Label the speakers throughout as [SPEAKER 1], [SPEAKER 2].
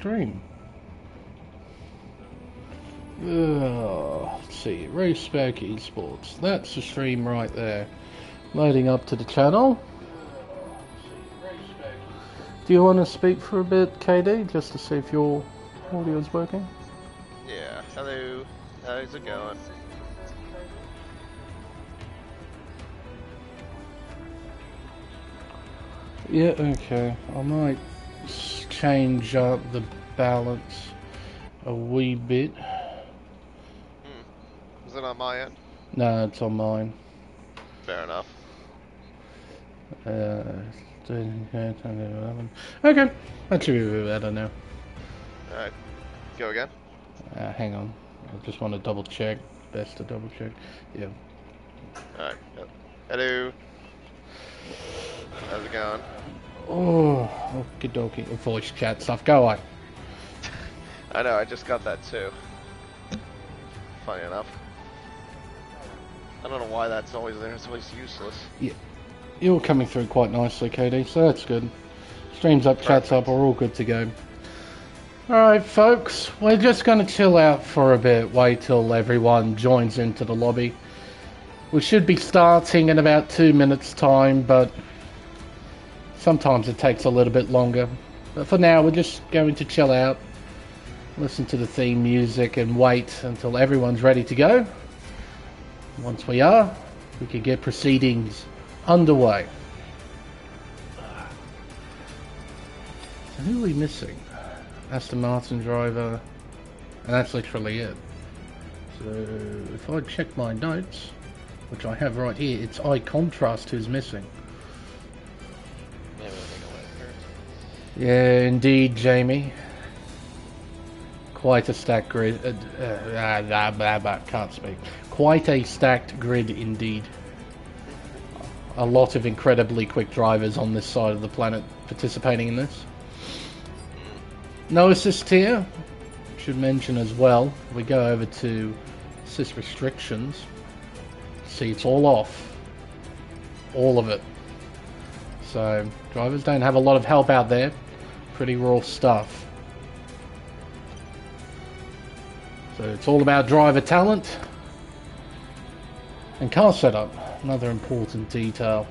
[SPEAKER 1] stream. Let's see, Race Spec Esports. That's the stream right there. Loading up to the channel. Do you want to speak for a bit, KD, just to see if your audio's working?
[SPEAKER 2] Yeah, hello. How's it going?
[SPEAKER 1] Yeah, okay. I might change up the balance a wee bit.
[SPEAKER 2] Is it on my end?
[SPEAKER 1] No, it's on mine.
[SPEAKER 2] Fair enough.
[SPEAKER 1] Okay, that should be a bit better now.
[SPEAKER 2] Alright, go again?
[SPEAKER 1] Hang on, I just want to double check. Best to double check. Yeah.
[SPEAKER 2] Alright, hello. How's it going?
[SPEAKER 1] Oh, okie dokie. Voice chat stuff, go on.
[SPEAKER 2] I know, I just got that too. Funny enough. I don't know why that's always there, it's always useless.
[SPEAKER 1] Yeah. You're coming through quite nicely, KD, so that's good. Streams up, chats up, we're all good to go. Alright folks, we're just going to chill out for a bit, wait till everyone joins into the lobby. We should be starting in about 2 minutes time, but sometimes it takes a little bit longer. But for now, we're just going to chill out, listen to the theme music and wait until everyone's ready to go. Once we are, we can get proceedings underway. So who are we missing? Aston Martin driver, and that's literally it. So if I check my notes, which I have right here, it's Eye Contrast who's missing. Yeah, indeed, Jamie. Quite a stacked grid. Can't speak. Quite a stacked grid indeed. A lot of incredibly quick drivers on this side of the planet participating in this. No assist here. Should mention as well, we go over to assist restrictions. See, it's all off. All of it. So, drivers don't have a lot of help out there. Pretty raw stuff. So, it's all about driver talent and car setup. Another important detail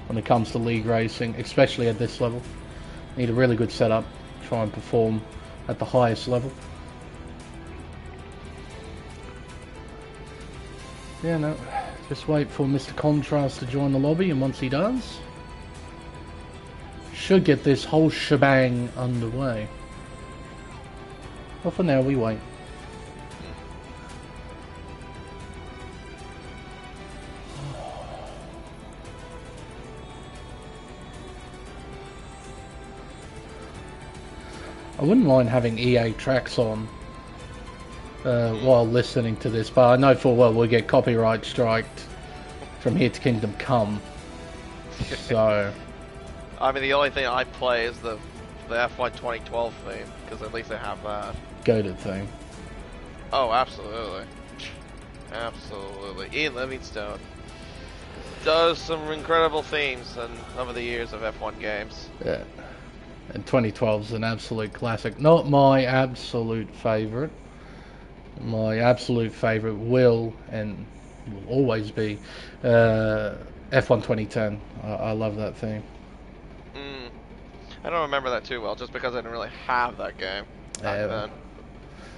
[SPEAKER 1] when it comes to league racing, especially at this level. Need a really good setup, try and perform at the highest level. Yeah, no, just wait for Mr. Contrast to join the lobby, and once he does, should get this whole shebang underway. But for now, we wait. I wouldn't mind having EA tracks on while listening to this, but I know full well we'll get copyright striked from here to Kingdom Come. So,
[SPEAKER 2] I mean, the only thing I play is the F1 2012 theme, because at least I have that.
[SPEAKER 1] goated thing.
[SPEAKER 2] Oh, absolutely. Absolutely. Ian Livingstone does some incredible themes over the years of F1 games.
[SPEAKER 1] Yeah. And 2012 is an absolute classic. Not my absolute favourite. My absolute favourite will and will always be F1 2010. I love that theme.
[SPEAKER 2] I don't remember that too well, just because I didn't really have that game back then.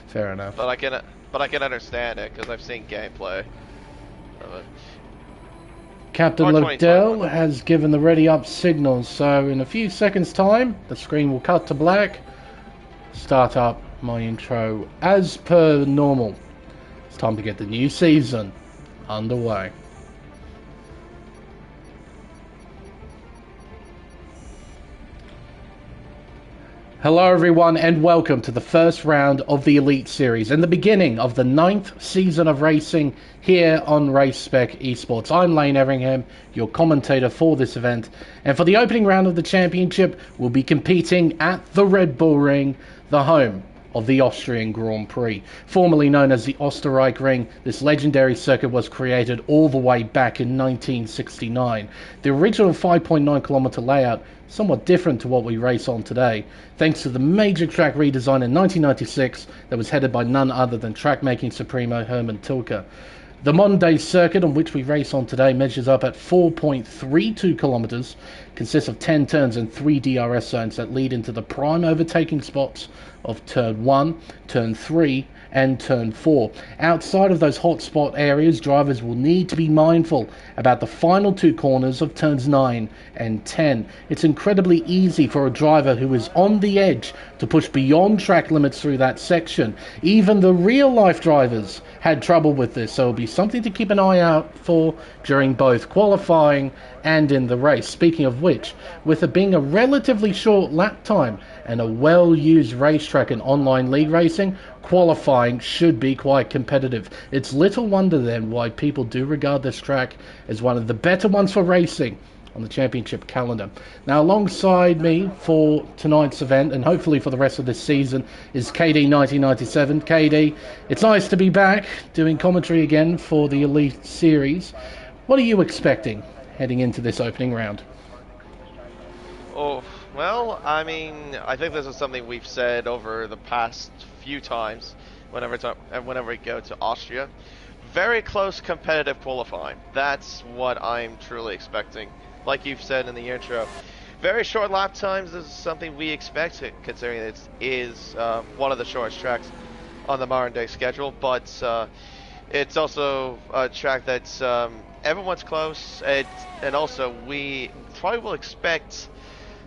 [SPEAKER 1] Fair enough.
[SPEAKER 2] But I can understand it because I've seen gameplay of it.
[SPEAKER 1] Captain Liddell has given the ready up signal, so in a few seconds time the screen will cut to black. Start up my intro as per normal. It's time to get the new season underway. Hello everyone and welcome to the first round of the Elite Series and the beginning of the 9th season of racing here on Race Spec Esports. I'm Lane Everingham, your commentator for this event, and for the opening round of the championship we'll be competing at the Red Bull Ring, the home of the Austrian Grand Prix. Formerly known as the Österreich-Ring, this legendary circuit was created all the way back in 1969. The original 5.9 kilometer layout, somewhat different to what we race on today, thanks to the major track redesign in 1996 that was headed by none other than track-making supremo Hermann Tilke. The modern-day circuit on which we race on today measures up at 4.32 kilometers, consists of 10 turns and 3 DRS zones that lead into the prime overtaking spots of Turn 1, Turn 3 and Turn 4. Outside of those hotspot areas, drivers will need to be mindful about the final 2 corners of Turns 9 and 10. It's incredibly easy for a driver who is on the edge to push beyond track limits through that section. Even the real-life drivers had trouble with this, so it'll be something to keep an eye out for during both qualifying and in the race. Speaking of which, with it being a relatively short lap time and a well-used racetrack in online league racing, qualifying should be quite competitive. It's little wonder then why people do regard this track as one of the better ones for racing on the championship calendar. Now, alongside me for tonight's event, and hopefully for the rest of this season, is KD1997. KD, it's nice to be back doing commentary again for the Elite Series. What are you expecting heading into this opening round?
[SPEAKER 2] Oh, well, I mean, I think this is something we've said over the past few times whenever we go to Austria. Very close competitive qualifying. That's what I'm truly expecting. Like you've said in the intro, very short lap times is something we expect, considering it is one of the shortest tracks on the modern day schedule, but it's also a track that's everyone's close, and also we probably will expect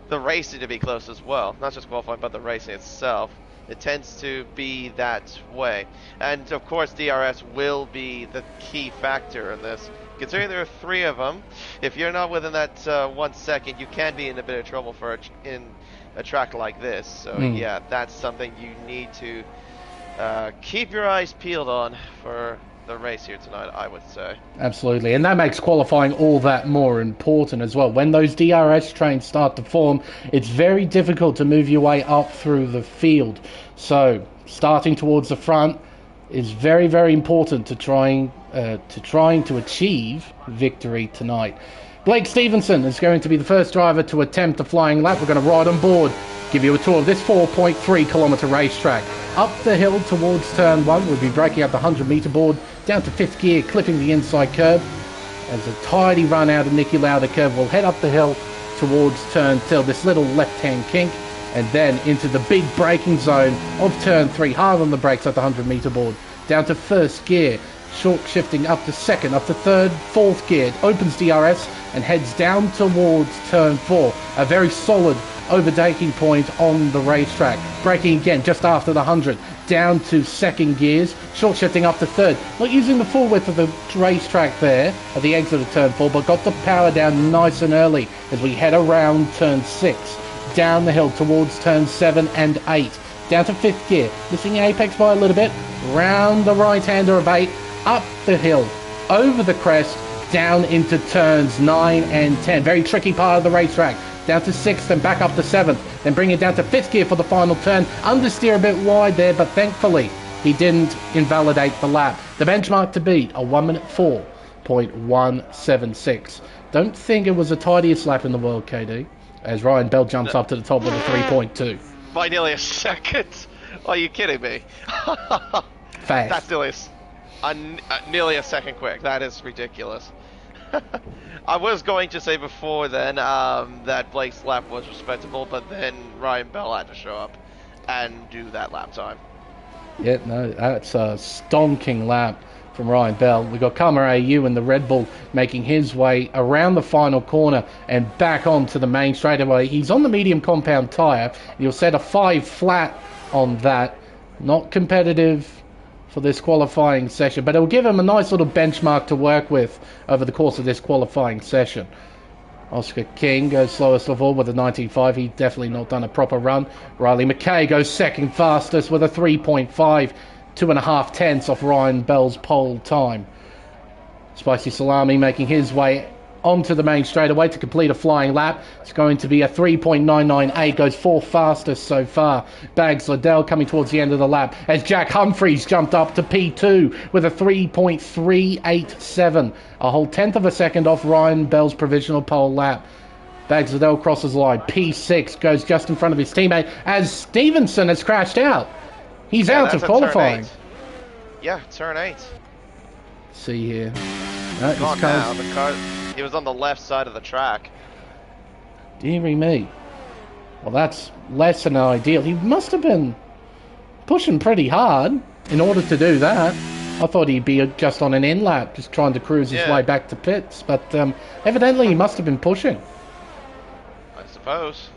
[SPEAKER 2] the racing to be close as well, not just qualifying but the racing itself. It tends to be that way, and of course DRS will be the key factor in this. Considering there are 3 of them, if you're not within that 1 second, you can be in a bit of trouble in a track like this. So yeah, that's something you need to keep your eyes peeled on for the race here tonight, I would say.
[SPEAKER 1] Absolutely, and that makes qualifying all that more important as well. When those DRS trains start to form, it's very difficult to move your way up through the field. So starting towards the front is very, very important to trying to achieve victory tonight. Blake Stevenson is going to be the first driver to attempt a flying lap. We're going to ride on board, give you a tour of this 4.3 kilometer racetrack. Up the hill towards turn 1, we'll be braking up the 100 meter board, down to 5th gear, clipping the inside curb. As a tidy run out of Nicky Lauda curve, we'll head up the hill towards turn 2, this little left-hand kink, and then into the big braking zone of turn 3, hard on the brakes at the 100 meter board, down to 1st gear, short shifting up to 2nd, up to 3rd, 4th gear, it opens DRS and heads down towards turn 4, a very solid overtaking point on the racetrack. Braking again just after the 100, down to 2nd gears, short shifting up to 3rd, not using the full width of the racetrack there at the exit of turn 4, but got the power down nice and early as we head around turn 6, down the hill towards turn 7 and 8, down to 5th gear, missing apex by a little bit, round the right-hander of 8, up the hill, over the crest, down into turns 9 and 10. Very tricky part of the racetrack. Down to 6th and back up to 7th. Then bring it down to 5th gear for the final turn. Understeer a bit wide there, but thankfully he didn't invalidate the lap. The benchmark to beat, a 1:04.176. Don't think it was the tidiest lap in the world, KD, as Ryan Bell jumps up to the top with a 3.2.
[SPEAKER 2] By nearly a second? Are you kidding me?
[SPEAKER 1] Fast.
[SPEAKER 2] That's nearly a second quick. That is ridiculous. I was going to say before then that Blake's lap was respectable, but then Ryan Bell had to show up and do that lap time. Yeah,
[SPEAKER 1] no, that's a stonking lap from Ryan Bell. We've got Karma AU in the Red Bull making his way around the final corner and back onto the main straightaway. He's on the medium compound tyre. You'll set a 5 flat on that. Not competitive for this qualifying session, but it'll give him a nice little benchmark to work with over the course of this qualifying session. Oscar King goes slowest of all with a 19.5. He's definitely not done a proper run. Riley McKay goes second fastest with a 3.5, 2.5 tenths off Ryan Bell's pole time. Spicy Salami making his way onto the main straightaway to complete a flying lap. It's going to be a 3.998, goes 4th fastest so far. Bags Liddell coming towards the end of the lap as Jack Humphreys jumped up to P2 with a 3.387, a whole 10th of a second off Ryan Bell's provisional pole lap. Bags Liddell crosses the line. P6 goes just in front of his teammate as Stevenson has crashed out. He's out of qualifying.
[SPEAKER 2] Yeah, turn 8.
[SPEAKER 1] See here.
[SPEAKER 2] Gone now. The car, he was on the left side of the track.
[SPEAKER 1] Deary me. Well, that's less than ideal. He must have been pushing pretty hard in order to do that. I thought he'd be just on an in lap, just trying to cruise his way back to pits. But evidently he must have been pushing.
[SPEAKER 2] I suppose.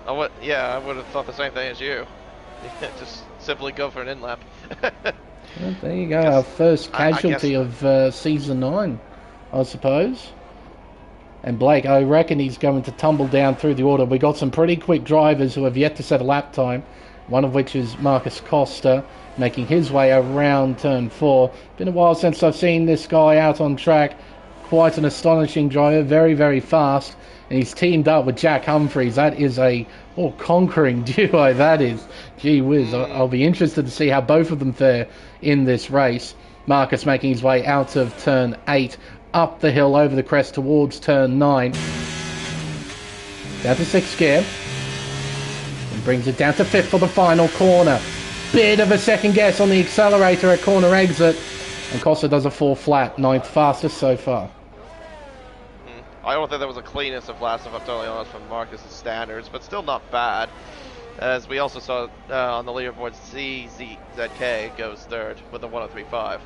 [SPEAKER 2] I would have thought the same thing as you. Just simply go for an in lap.
[SPEAKER 1] Well, there you go, our first casualty of Season 9, I suppose. And Blake, I reckon he's going to tumble down through the order. We got some pretty quick drivers who have yet to set a lap time, one of which is Marcus Costa, making his way around turn 4. Been a while since I've seen this guy out on track. Quite an astonishing driver, very, very fast. And he's teamed up with Jack Humphreys. That is a conquering duo, that is. Gee whiz, I'll be interested to see how both of them fare in this race. Marcus making his way out of turn 8, up the hill, over the crest towards turn 9. Down to 6th gear. And brings it down to 5th for the final corner. Bit of a second guess on the accelerator at corner exit. And Costa does a 4 flat, 9th fastest so far.
[SPEAKER 2] I don't think that was the cleanest of laps, if I'm totally honest, from Marcus' standards, but still not bad. As we also saw on the leaderboard, CZK goes 3rd with a 1:03.5.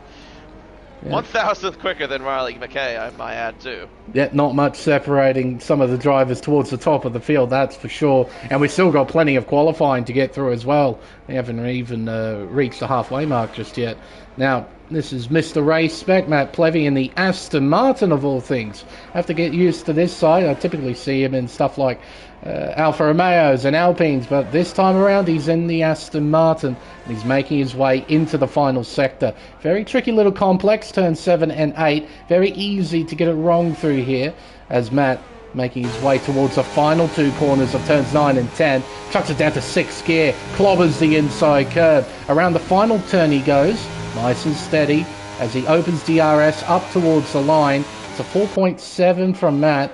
[SPEAKER 2] Yeah. 1,000th quicker than Riley McKay, I might add too.
[SPEAKER 1] Yeah, not much separating some of the drivers towards the top of the field, that's for sure. And we've still got plenty of qualifying to get through as well. We haven't even reached the halfway mark just yet. Now, this is Mr. Race Spec, Matt Plevy in the Aston Martin of all things. I have to get used to this side. I typically see him in stuff like Alfa Romeos and Alpines, but this time around he's in the Aston Martin and he's making his way into the final sector. Very tricky little complex, turns 7 and 8. Very easy to get it wrong through here as Matt making his way towards the final 2 corners of turns 9 and 10. Chucks it down to 6th gear, clobbers the inside curve. Around the final turn he goes, nice and steady as he opens DRS up towards the line. It's a 4.7 from Matt,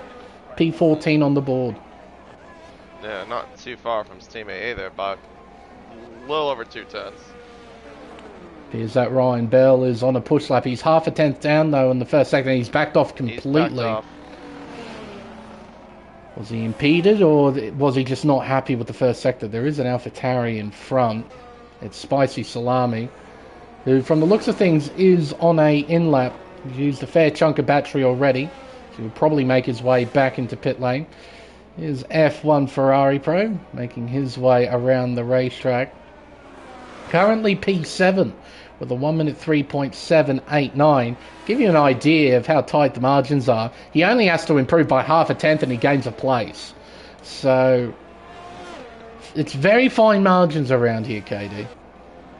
[SPEAKER 1] P14 on the board.
[SPEAKER 2] Yeah, not too far from his teammate either, but a little over 2 turns.
[SPEAKER 1] Here's that Ryan Bell is on a push lap. He's half a tenth down though in the first sector. He's backed off completely. Was he impeded or was he just not happy with the first sector? There is an AlphaTauri in front. It's Spicy Salami, who from the looks of things is on a in-lap. He's used a fair chunk of battery already, so he'll probably make his way back into pit lane. Here's F1 Ferrari Pro making his way around the racetrack. Currently P7 with a 1 minute 3.789. Give you an idea of how tight the margins are. He only has to improve by half a tenth and he gains a place. So it's very fine margins around here, KD.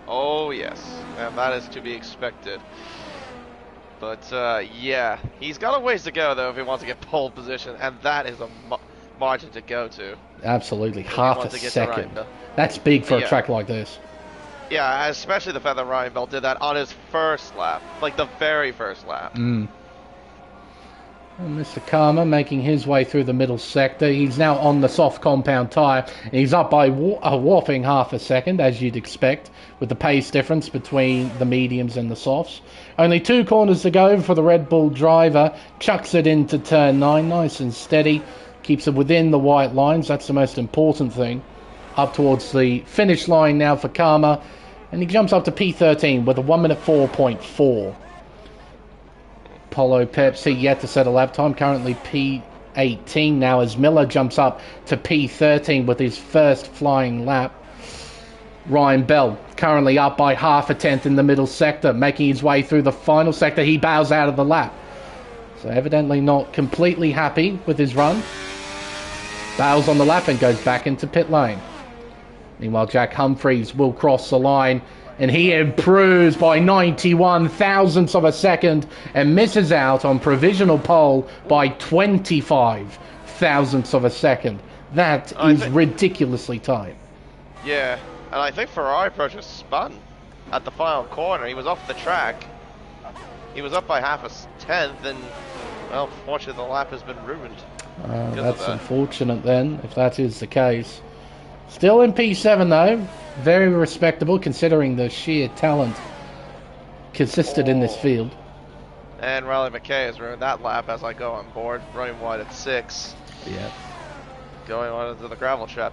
[SPEAKER 2] Oh yes, and that is to be expected. But yeah, he's got a ways to go though if he wants to get pole position, and that is a margin to go to.
[SPEAKER 1] Absolutely, half a second. That's big for a track like this.
[SPEAKER 2] Yeah, especially the fact that Ryan Bell did that on his first lap, like the very first lap.
[SPEAKER 1] And Mr. Karma making his way through the middle sector. He's now on the soft compound tyre. He's up by a whopping half a second, as you'd expect, with the pace difference between the mediums and the softs. Only 2 corners to go for the Red Bull driver. Chucks it into turn 9, nice and steady. Keeps it within the white lines, that's the most important thing. Up towards the finish line now for Karma. And he jumps up to P13 with a 1 minute 4.4. Polo Pepsi yet to set a lap time, currently P18 now as Miller jumps up to P13 with his first flying lap. Ryan Bell currently up by half a tenth in the middle sector, making his way through the final sector. He bows out of the lap. So evidently not completely happy with his run. Bows on the lap and goes back into pit lane. Meanwhile, Jack Humphreys will cross the line and he improves by 91 thousandths of a second and misses out on provisional pole by 25 thousandths of a second. That is ridiculously tight.
[SPEAKER 2] Yeah, and I think Ferrari Pro just spun at the final corner. He was off the track. He was up by half a tenth, and well, fortunately the lap has been ruined.
[SPEAKER 1] That's unfortunate then, if that is the case. Still in P7 though, very respectable considering the sheer talent consisted in this field.
[SPEAKER 2] And Riley McKay has ruined that lap as I go on board, running wide at 6.
[SPEAKER 1] Yeah. Going
[SPEAKER 2] on into the gravel trap.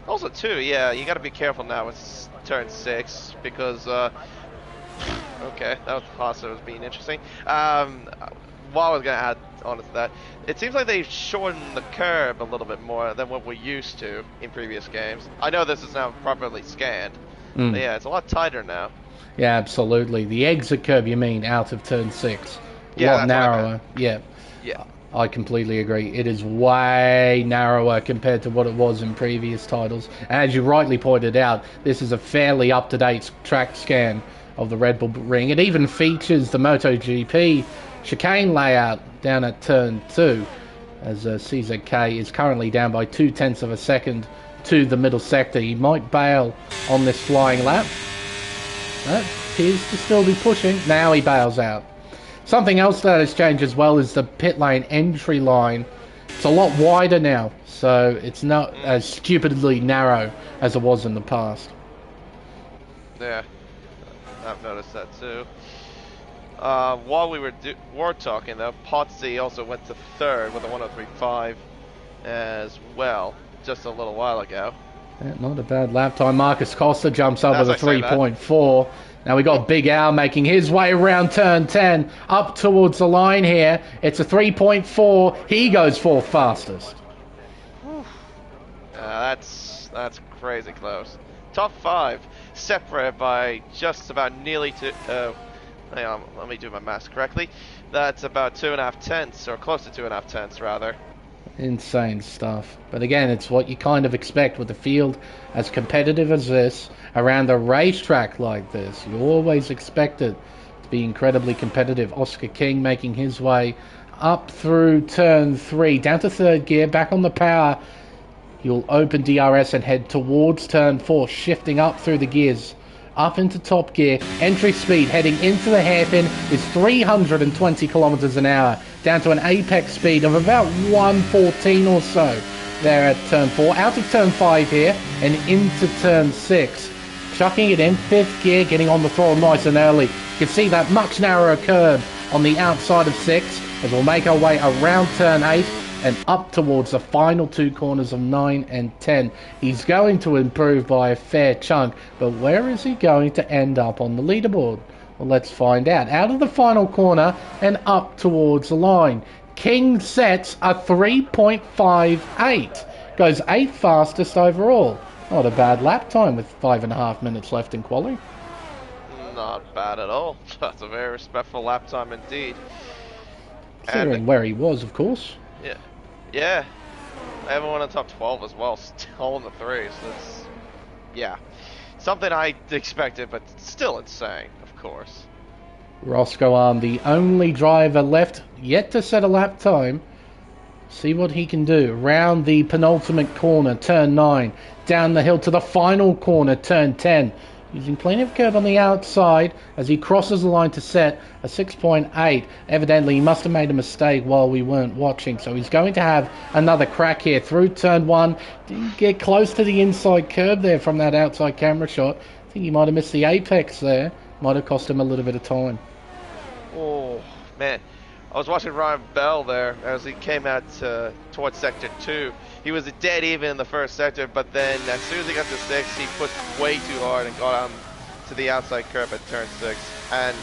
[SPEAKER 2] Also too, yeah, you got to be careful now with turn 6 because okay, that was also was being interesting. What I was going to add on to that, it seems like they've shortened the curb a little bit more than what we're used to in previous games. I know this is now properly scanned, but yeah, it's a lot tighter now.
[SPEAKER 1] Yeah, absolutely. The exit curb, you mean, out of turn 6. A lot narrower. Yeah. I completely agree. It is way narrower compared to what it was in previous titles. And as you rightly pointed out, this is a fairly up-to-date track scan of the Red Bull Ring. It even features the MotoGP chicane layout down at turn 2, as CZK is currently down by 0.2 of a second to the middle sector. He might bail on this flying lap. That appears to still be pushing. Now he bails out. Something else that has changed as well is the pit lane entry line. It's a lot wider now, so it's not as stupidly narrow as it was in the past.
[SPEAKER 2] Yeah, I've noticed that too. While we were talking though, Potsy also went to 3rd with a 1:03.5 as well, just a little while ago.
[SPEAKER 1] Yeah, not a bad lap time. Marcus Costa jumps up with a 3.4. Now we got Big Al making his way around turn 10, up towards the line here. It's a 3.4. He goes 4th fastest.
[SPEAKER 2] That's crazy close. Top 5 separated by just about nearly hang on, let me do my math correctly. That's about 2.5 tenths, or close to 2.5 tenths rather.
[SPEAKER 1] Insane stuff. But again, it's what you kind of expect with a field as competitive as this around a racetrack like this. You always expect it to be incredibly competitive. Oscar King making his way up through turn 3, down to 3rd gear, back on the power. You'll open DRS and head towards turn 4, shifting up through the gears, up into top gear. Entry speed heading into the hairpin is 320 kilometers an hour, down to an apex speed of about 114 or so there at turn 4. Out of turn 5 here and into turn 6. Chucking it in, 5th gear, getting on the throttle nice and early. You can see that much narrower curb on the outside of 6 as we'll make our way around turn 8 and up towards the final 2 corners of 9 and 10. He's going to improve by a fair chunk, but where is he going to end up on the leaderboard? Well, let's find out. Out of the final corner and up towards the line. King sets a 3.58. Goes 8th fastest overall. Not a bad lap time with 5.5 minutes left in quali.
[SPEAKER 2] Not bad at all. That's a very respectful lap time indeed.
[SPEAKER 1] Considering where he was, of course.
[SPEAKER 2] Yeah. Everyone in the top 12 as well, still in the 3s. That's, yeah. Something I expected, but still insane, of course.
[SPEAKER 1] Roscoe Arm, the only driver left yet to set a lap time. See what he can do. Round the penultimate corner, turn 9. Down the hill to the final corner, turn 10. Using plenty of curb on the outside as he crosses the line to set a 6.8. Evidently, he must have made a mistake while we weren't watching, so he's going to have another crack here through turn 1. Didn't get close to the inside curb there from that outside camera shot. I think he might have missed the apex there. Might have cost him a little bit of time.
[SPEAKER 2] Oh, man. I was watching Ryan Bell there as he came out towards Sector 2. He was dead even in the first sector, but then as soon as he got to 6, he pushed way too hard and got on to the outside curb at turn 6 and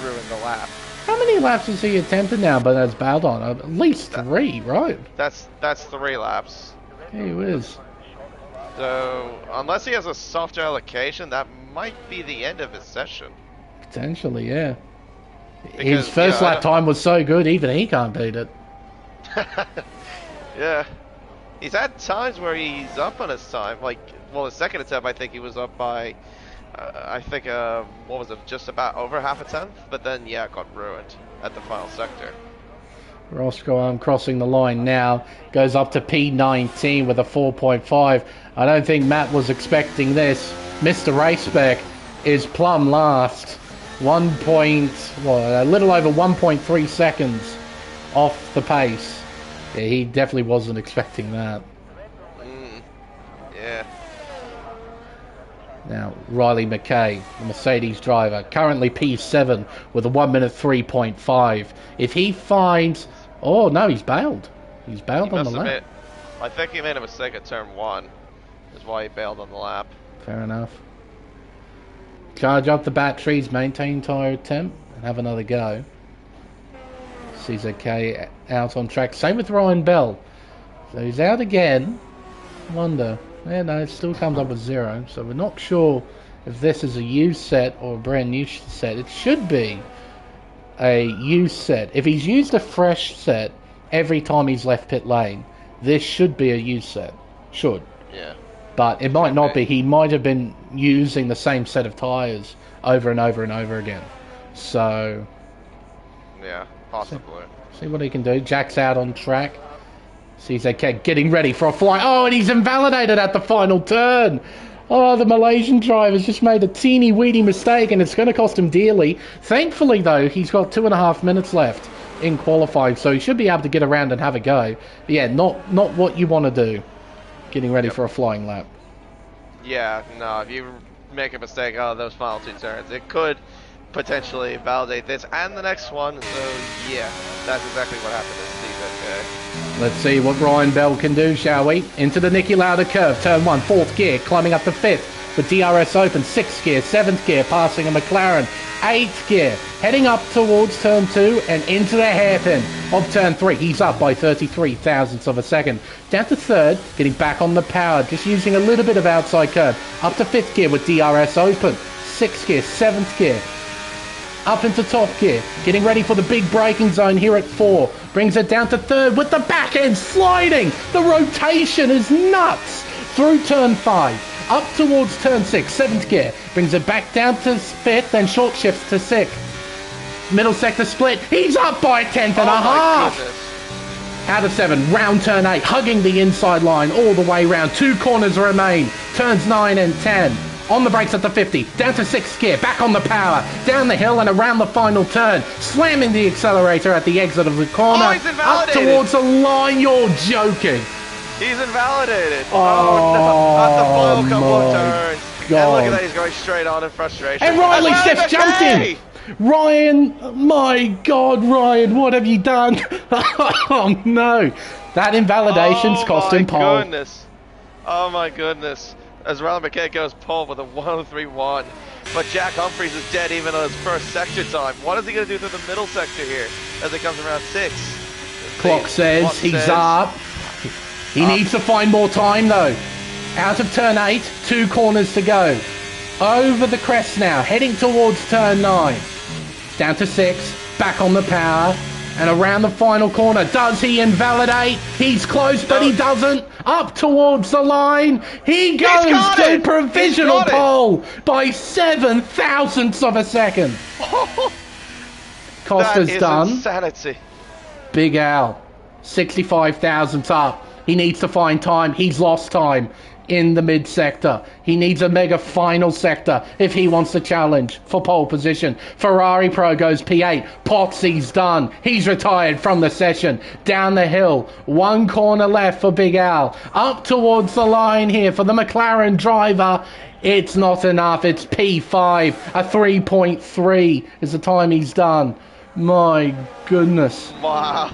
[SPEAKER 2] ruined the lap.
[SPEAKER 1] How many laps has he attempted now but has bailed on? At least 3, right?
[SPEAKER 2] That's 3 laps.
[SPEAKER 1] He is.
[SPEAKER 2] So, unless he has a softer allocation, that might be the end of his session.
[SPEAKER 1] Potentially, yeah.
[SPEAKER 2] Because,
[SPEAKER 1] his first lap time was so good, even he can't beat it.
[SPEAKER 2] Yeah. He's had times where he's up on his time. Like, well, his second attempt, I think he was up by I think, what was it, just about over half a tenth? But then, yeah, it got ruined at the final sector.
[SPEAKER 1] Roscoe crossing the line now, goes up to P19 with a 4.5. I don't think Matt was expecting this. Mr. Race Spec is plumb last. A little over 1.3 seconds off the pace. Yeah, he definitely wasn't expecting that.
[SPEAKER 2] Yeah.
[SPEAKER 1] Now, Riley McKay, the Mercedes driver, currently P7 with a 1 minute 3.5. If he finds... Oh, no, he's bailed. He's bailed on the lap.
[SPEAKER 2] I think he made a mistake at turn 1. Is why he bailed on the lap.
[SPEAKER 1] Fair enough. Charge up the batteries, maintain tyre temp, and have another go. CZK out on track. Same with Ryan Bell. So he's out again. Wonder. Yeah, no, it still comes up with 0. So we're not sure if this is a used set or a brand new set. It should be a used set. If he's used a fresh set every time he's left pit lane, this should be a used set. Should.
[SPEAKER 2] Yeah.
[SPEAKER 1] But it might not be. He might have been using the same set of tyres over and over and over again. So...
[SPEAKER 2] yeah, possibly.
[SPEAKER 1] See what he can do. Jack's out on track. CZK getting ready for a fly. Oh, and he's invalidated at the final turn. Oh, the Malaysian driver's just made a teeny-weeny mistake, and it's going to cost him dearly. Thankfully, though, he's got 2.5 minutes left in qualifying, so he should be able to get around and have a go. But yeah, not what you want to do. Getting ready for a flying lap.
[SPEAKER 2] Yeah, no, if you make a mistake on those final 2 turns, it could potentially validate this and the next one. So yeah, that's exactly what happened to CZK.
[SPEAKER 1] Let's see what Ryan Bell can do, shall we? Into the Nicky Lauda curve, turn 1, 4th gear, climbing up to 5th. The DRS open, 6th gear, 7th gear, passing a McLaren, 8th gear, heading up towards turn 2 and into the hairpin of turn 3. He's up by 33 thousandths of a second. Down to 3rd, getting back on the power, just using a little bit of outside curve. Up to 5th gear with DRS open, 6th gear, 7th gear. Up into top gear, getting ready for the big braking zone here at 4. Brings it down to 3rd with the back end sliding. The rotation is nuts. Through turn 5. Up towards turn 6, 7th gear. Brings it back down to 5th, then short shifts to 6th. Middle sector split. He's up by a tenth and a half. Goodness. Out of 7, round turn 8, hugging the inside line all the way round. 2 corners remain. Turns 9 and 10. On the brakes at the 50, down to 6th gear, back on the power, down the hill and around the final turn, slamming the accelerator at the exit of the corner, up towards the line. You're joking.
[SPEAKER 2] He's invalidated. Oh no, at the final couple of turns. God. And look at that, he's going straight on in frustration.
[SPEAKER 1] And Riley just jumped in. Ryan, my God, Ryan, what have you done? Oh no. That invalidation's cost him pole.
[SPEAKER 2] Goodness. Oh my goodness. As Riley McKay goes pole with a 103.1. But Jack Humphries is dead even on his first sector time. What is he going to do through the middle sector here as it comes around 6?
[SPEAKER 1] Clock says he's up. He needs to find more time though. Out of turn 8, 2 corners to go. Over the crest now, heading towards turn 9. Down to 6, back on the power. And around the final corner, does he invalidate? He's close, but he doesn't. Up towards the line. He goes to provisional pole by 7 thousandths of a second. Costa's done.
[SPEAKER 2] Insanity.
[SPEAKER 1] Big Al, 65 thousandths up. He needs to find time. He's lost time in the mid-sector. He needs a mega final sector if he wants to challenge for pole position. Ferrari Pro goes P8. Potsy's done. He's retired from the session. Down the hill. 1 corner left for Big Al. Up towards the line here for the McLaren driver. It's not enough. It's P5. A 3.3 is the time he's done. My goodness.
[SPEAKER 2] Wow.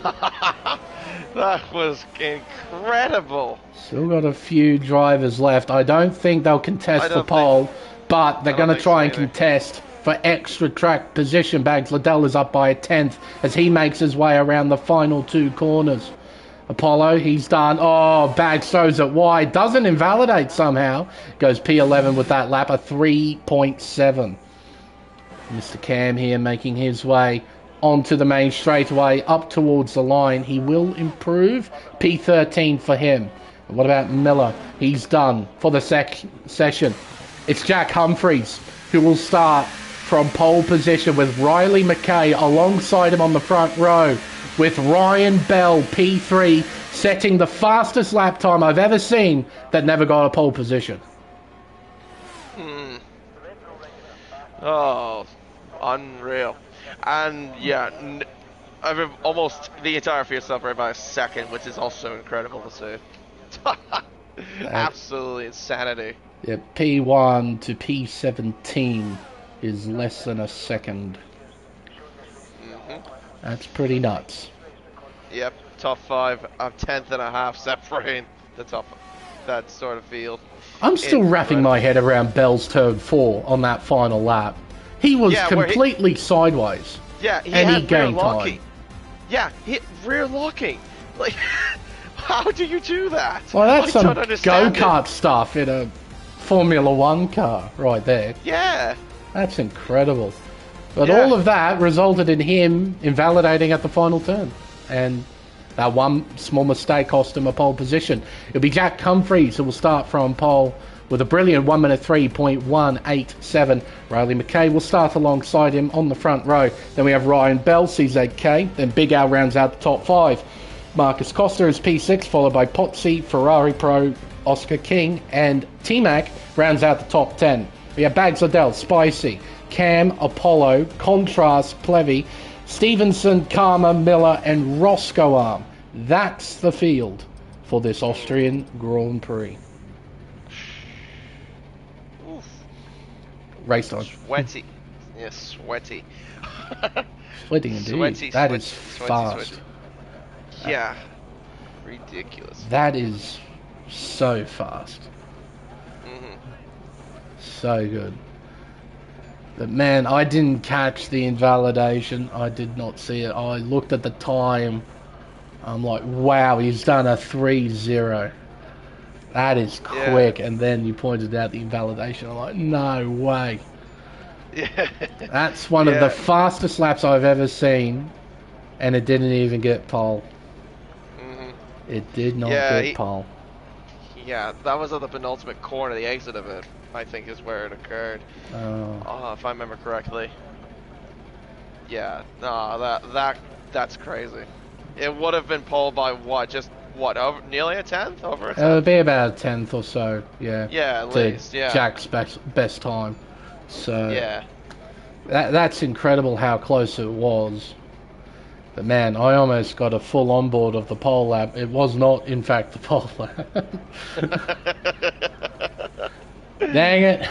[SPEAKER 2] That was incredible.
[SPEAKER 1] Still got a few drivers left. I don't think they'll contest the pole, but they're going to try and contest for extra track position. Bags Liddell is up by a tenth as he makes his way around the final 2 corners. Apollo, he's done. Oh, Bags throws it wide. Doesn't invalidate somehow. Goes P11 with that lap, a 3.7. Mr. Cam here making his way onto the main straightaway, up towards the line. He will improve. P13 for him. What about Miller? He's done for the session. It's Jack Humphreys who will start from pole position with Riley McKay alongside him on the front row, with Ryan Bell, P3, setting the fastest lap time I've ever seen that never got a pole position.
[SPEAKER 2] Oh, unreal. And yeah, almost the entire field separated by a second, which is also incredible to see. Absolutely insanity.
[SPEAKER 1] Yeah, P1 to P17 is less than a second. That's pretty nuts.
[SPEAKER 2] Yep, top 5, a tenth and a half separating the top, that sort of field.
[SPEAKER 1] I'm still wrapping my head around Bell's turn 4 on that final lap. He was completely sideways.
[SPEAKER 2] Yeah, he
[SPEAKER 1] and
[SPEAKER 2] had
[SPEAKER 1] he gained
[SPEAKER 2] rear locking.
[SPEAKER 1] time.
[SPEAKER 2] Yeah, rear locking. Like, how do you do that?
[SPEAKER 1] Well, that's some go-kart stuff in a Formula 1 car right there.
[SPEAKER 2] Yeah.
[SPEAKER 1] That's incredible. But all of that resulted in him invalidating at the final turn. And that one small mistake cost him a pole position. It'll be Jack Humphreys who will start from pole with a brilliant 1 minute 3.187. Riley McKay will start alongside him on the front row. Then we have Ryan Bell, CZK. Then Big Al rounds out the top 5. Marcus Costa is P6, followed by Pozzi, Ferrari Pro, Oscar King, and T-Mac rounds out the top 10. We have Bags Liddell, Spicy, Cam, Apollo, Contrast, Plevy, Stevenson, Karma, Miller, and Roscoe Arm. That's the field for this Austrian Grand Prix.
[SPEAKER 2] Oof.
[SPEAKER 1] Race time.
[SPEAKER 2] Sweaty. Yes, sweaty.
[SPEAKER 1] Sweating indeed. That is fast.
[SPEAKER 2] Yeah. Ridiculous.
[SPEAKER 1] That is so fast. So good. But man, I didn't catch the invalidation. I did not see it. I looked at the time. I'm like, wow, he's done a 3-0. That is quick. And then you pointed out the invalidation. I'm like, no way.
[SPEAKER 2] Yeah.
[SPEAKER 1] That's one of the fastest laps I've ever seen. And it didn't even get pole. It did not get pole.
[SPEAKER 2] Yeah, that was at the penultimate corner, the exit of it, I think is where it occurred. If I remember correctly. Yeah, no, that's crazy. It would have been pole by over nearly a tenth? Over a tenth?
[SPEAKER 1] It would be about a tenth or so, yeah.
[SPEAKER 2] Yeah, at least, yeah.
[SPEAKER 1] Jack's best time. So
[SPEAKER 2] yeah.
[SPEAKER 1] That's incredible how close it was. But man, I almost got a full onboard of the pole lap. It was not, in fact, the pole lap. Dang it.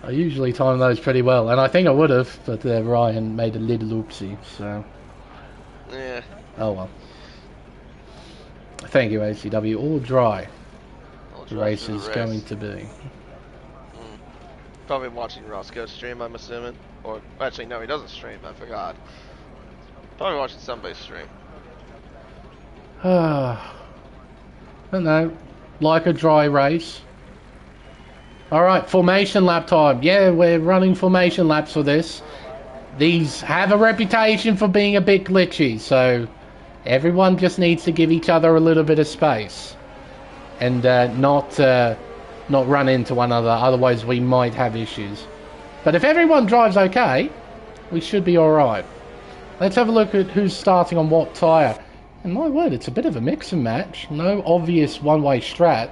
[SPEAKER 1] I usually time those pretty well, and I think I would have, but Ryan made a little oopsie, so...
[SPEAKER 2] Yeah.
[SPEAKER 1] Oh well. Thank you, ACW. All dry. The race is going to be.
[SPEAKER 2] Probably watching Roscoe stream, I'm assuming. Or, actually, no, he doesn't stream, I forgot. Probably watching somebody's stream.
[SPEAKER 1] I don't know. Like a dry race. Alright, formation lap time. Yeah, we're running formation laps for this. These have a reputation for being a bit glitchy, so everyone just needs to give each other a little bit of space. And not run into one another, otherwise we might have issues. But if everyone drives okay, we should be alright. Let's have a look at who's starting on what tyre. And my word, it's a bit of a mix and match. No obvious one-way strat.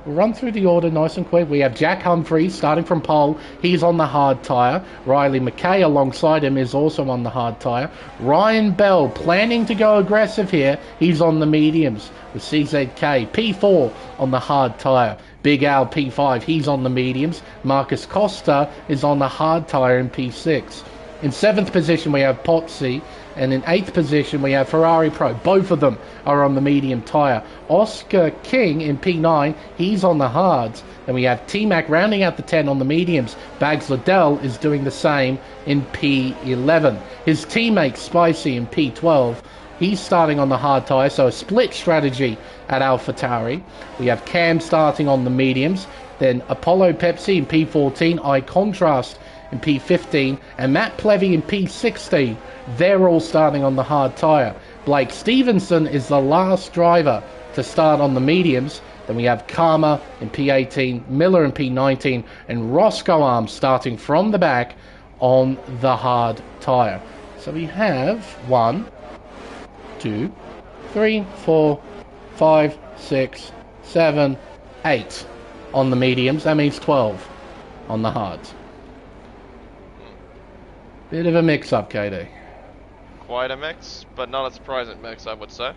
[SPEAKER 1] We'll run through the order nice and quick. We have Jack Humphreys starting from pole. He's on the hard tyre. Riley McKay alongside him is also on the hard tyre. Ryan Bell planning to go aggressive here. He's on the mediums with CZK. P4 on the hard tyre. Big Al P5, he's on the mediums. Marcus Costa is on the hard tyre in P6. In 7th position we have Pozzi, and in 8th position we have Ferrari Pro. Both of them are on the medium tyre. Oscar King in P9, he's on the hards. Then we have T-Mac rounding out the 10 on the mediums. Bags Liddell is doing the same in P11. His teammate Spicy in P12, he's starting on the hard tyre, so a split strategy at AlphaTauri. We have Cam starting on the mediums, then Apollo Pepsi in P14, I Contrast in P15, and Matt Plevy in P16. They're all starting on the hard tyre. Blake Stevenson is the last driver to start on the mediums, Then we have Karma in P18, Miller in P19, and Roscoe Arms starting from the back on the hard tyre. So we have 1, 2, 3, 4, 5, 6, 7, 8 on the mediums. That means 12 on the hards. Bit of a mix-up, KD.
[SPEAKER 2] Quite a mix, but not a surprising mix, I would say.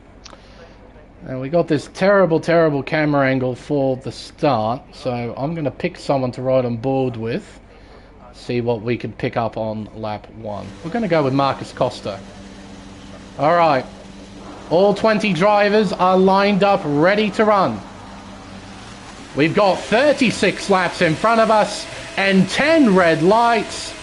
[SPEAKER 1] And we got this terrible, terrible camera angle for the start, so I'm going to pick someone to ride on board with. See what we can pick up on lap 1. We're going to go with Marcus Costa. Alright. All 20 drivers are lined up, ready to run. We've got 36 laps in front of us and 10 red lights.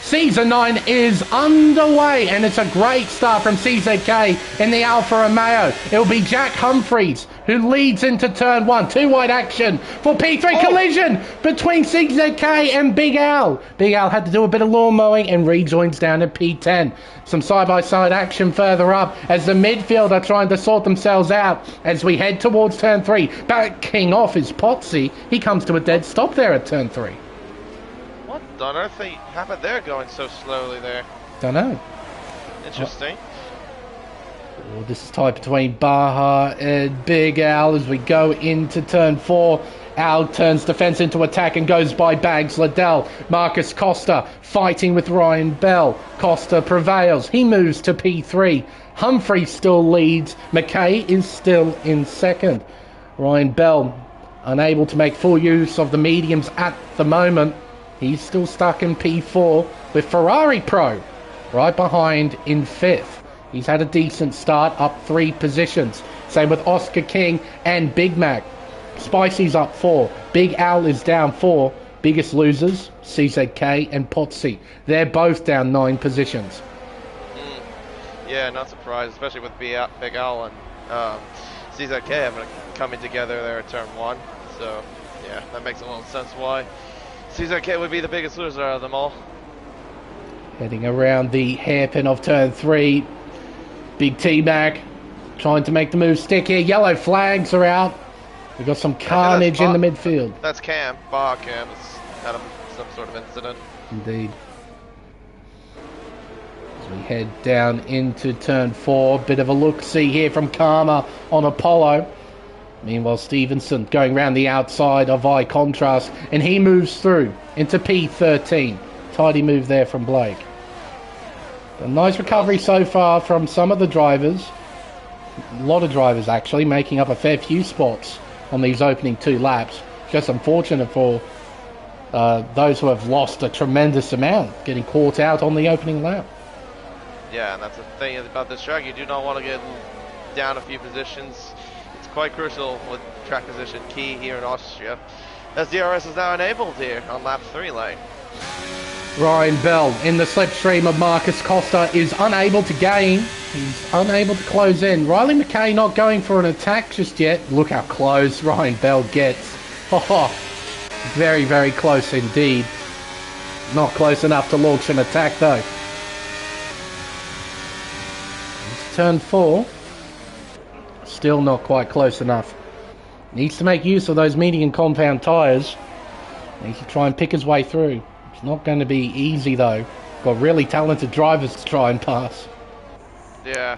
[SPEAKER 1] Season 9 is underway, and it's a great start from CZK in the Alfa Romeo. It'll be Jack Humphreys who leads into turn 1. Two wide action for P3. Collision between CZK and Big Al. Big Al had to do a bit of lawn mowing and rejoins down at P10. Some side-by-side action further up as the midfield are trying to sort themselves out as we head towards turn 3. Backing off is Potsy. He comes to a dead stop there at turn 3.
[SPEAKER 2] What on earth happened there going so slowly there?
[SPEAKER 1] Don't know.
[SPEAKER 2] Interesting.
[SPEAKER 1] Oh, this is tight between Baha and Big Al as we go into turn 4. Al turns defence into attack and goes by Bags Liddell. Marcus Costa fighting with Ryan Bell. Costa prevails. He moves to P3. Humphrey still leads. McKay is still in second. Ryan Bell unable to make full use of the mediums at the moment. He's still stuck in P4 with Ferrari Pro right behind in 5th. He's had a decent start, up 3 positions. Same with Oscar King and Big Mac. Spicy's up 4. Big Al is down 4. Biggest losers, CZK and Potsy. They're both down 9 positions.
[SPEAKER 2] Yeah, not surprised, especially with Big Al and CZK having coming together there at turn 1. So, yeah, that makes a little sense why CZK would be the biggest loser out of them all.
[SPEAKER 1] Heading around the hairpin of turn 3. Big T-Mac trying to make the move stick here. Yellow flags are out. We've got some carnage in the midfield.
[SPEAKER 2] That's Cam. Bar Cam has had some sort of incident.
[SPEAKER 1] Indeed. As we head down into turn 4. Bit of a look-see here from Karma on Apollo. Meanwhile, Stevenson going round the outside of Eye Contrast, and he moves through into P13. Tidy move there from Blake. A nice recovery so far from some of the drivers. A lot of drivers actually making up a fair few spots on these opening 2 laps. Just unfortunate for those who have lost a tremendous amount, getting caught out on the opening lap.
[SPEAKER 2] Yeah, and that's the thing about this track. You do not want to get down a few positions. It's quite crucial with track position key here in Austria, as DRS is now enabled here on lap 3 lane.
[SPEAKER 1] Ryan Bell in the slipstream of Marcus Costa is unable to gain. He's unable to close in. Riley McKay not going for an attack just yet. Look how close Ryan Bell gets. Oh, very, very close indeed. Not close enough to launch an attack though. It's turn 4. Still not quite close enough. Needs to make use of those medium compound tyres. Needs to try and pick his way through. It's not going to be easy though. Got really talented drivers to try and pass.
[SPEAKER 2] Yeah,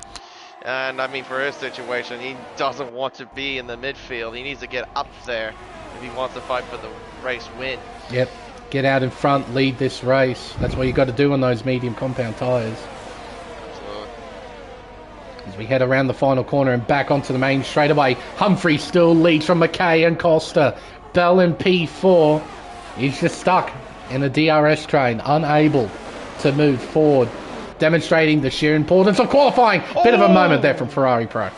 [SPEAKER 2] and I mean for his situation, he doesn't want to be in the midfield. He needs to get up there if he wants to fight for the race win. Yep,
[SPEAKER 1] get out in front, lead this race. That's what you got to do on those medium compound tyres.
[SPEAKER 2] Absolutely.
[SPEAKER 1] As we head around the final corner and back onto the main straightaway, Humphrey still leads from McKay and Costa. Bell in P4. He's just stuck in a DRS train, unable to move forward, demonstrating the sheer importance of qualifying. Bit of a moment there from Ferrari Pro.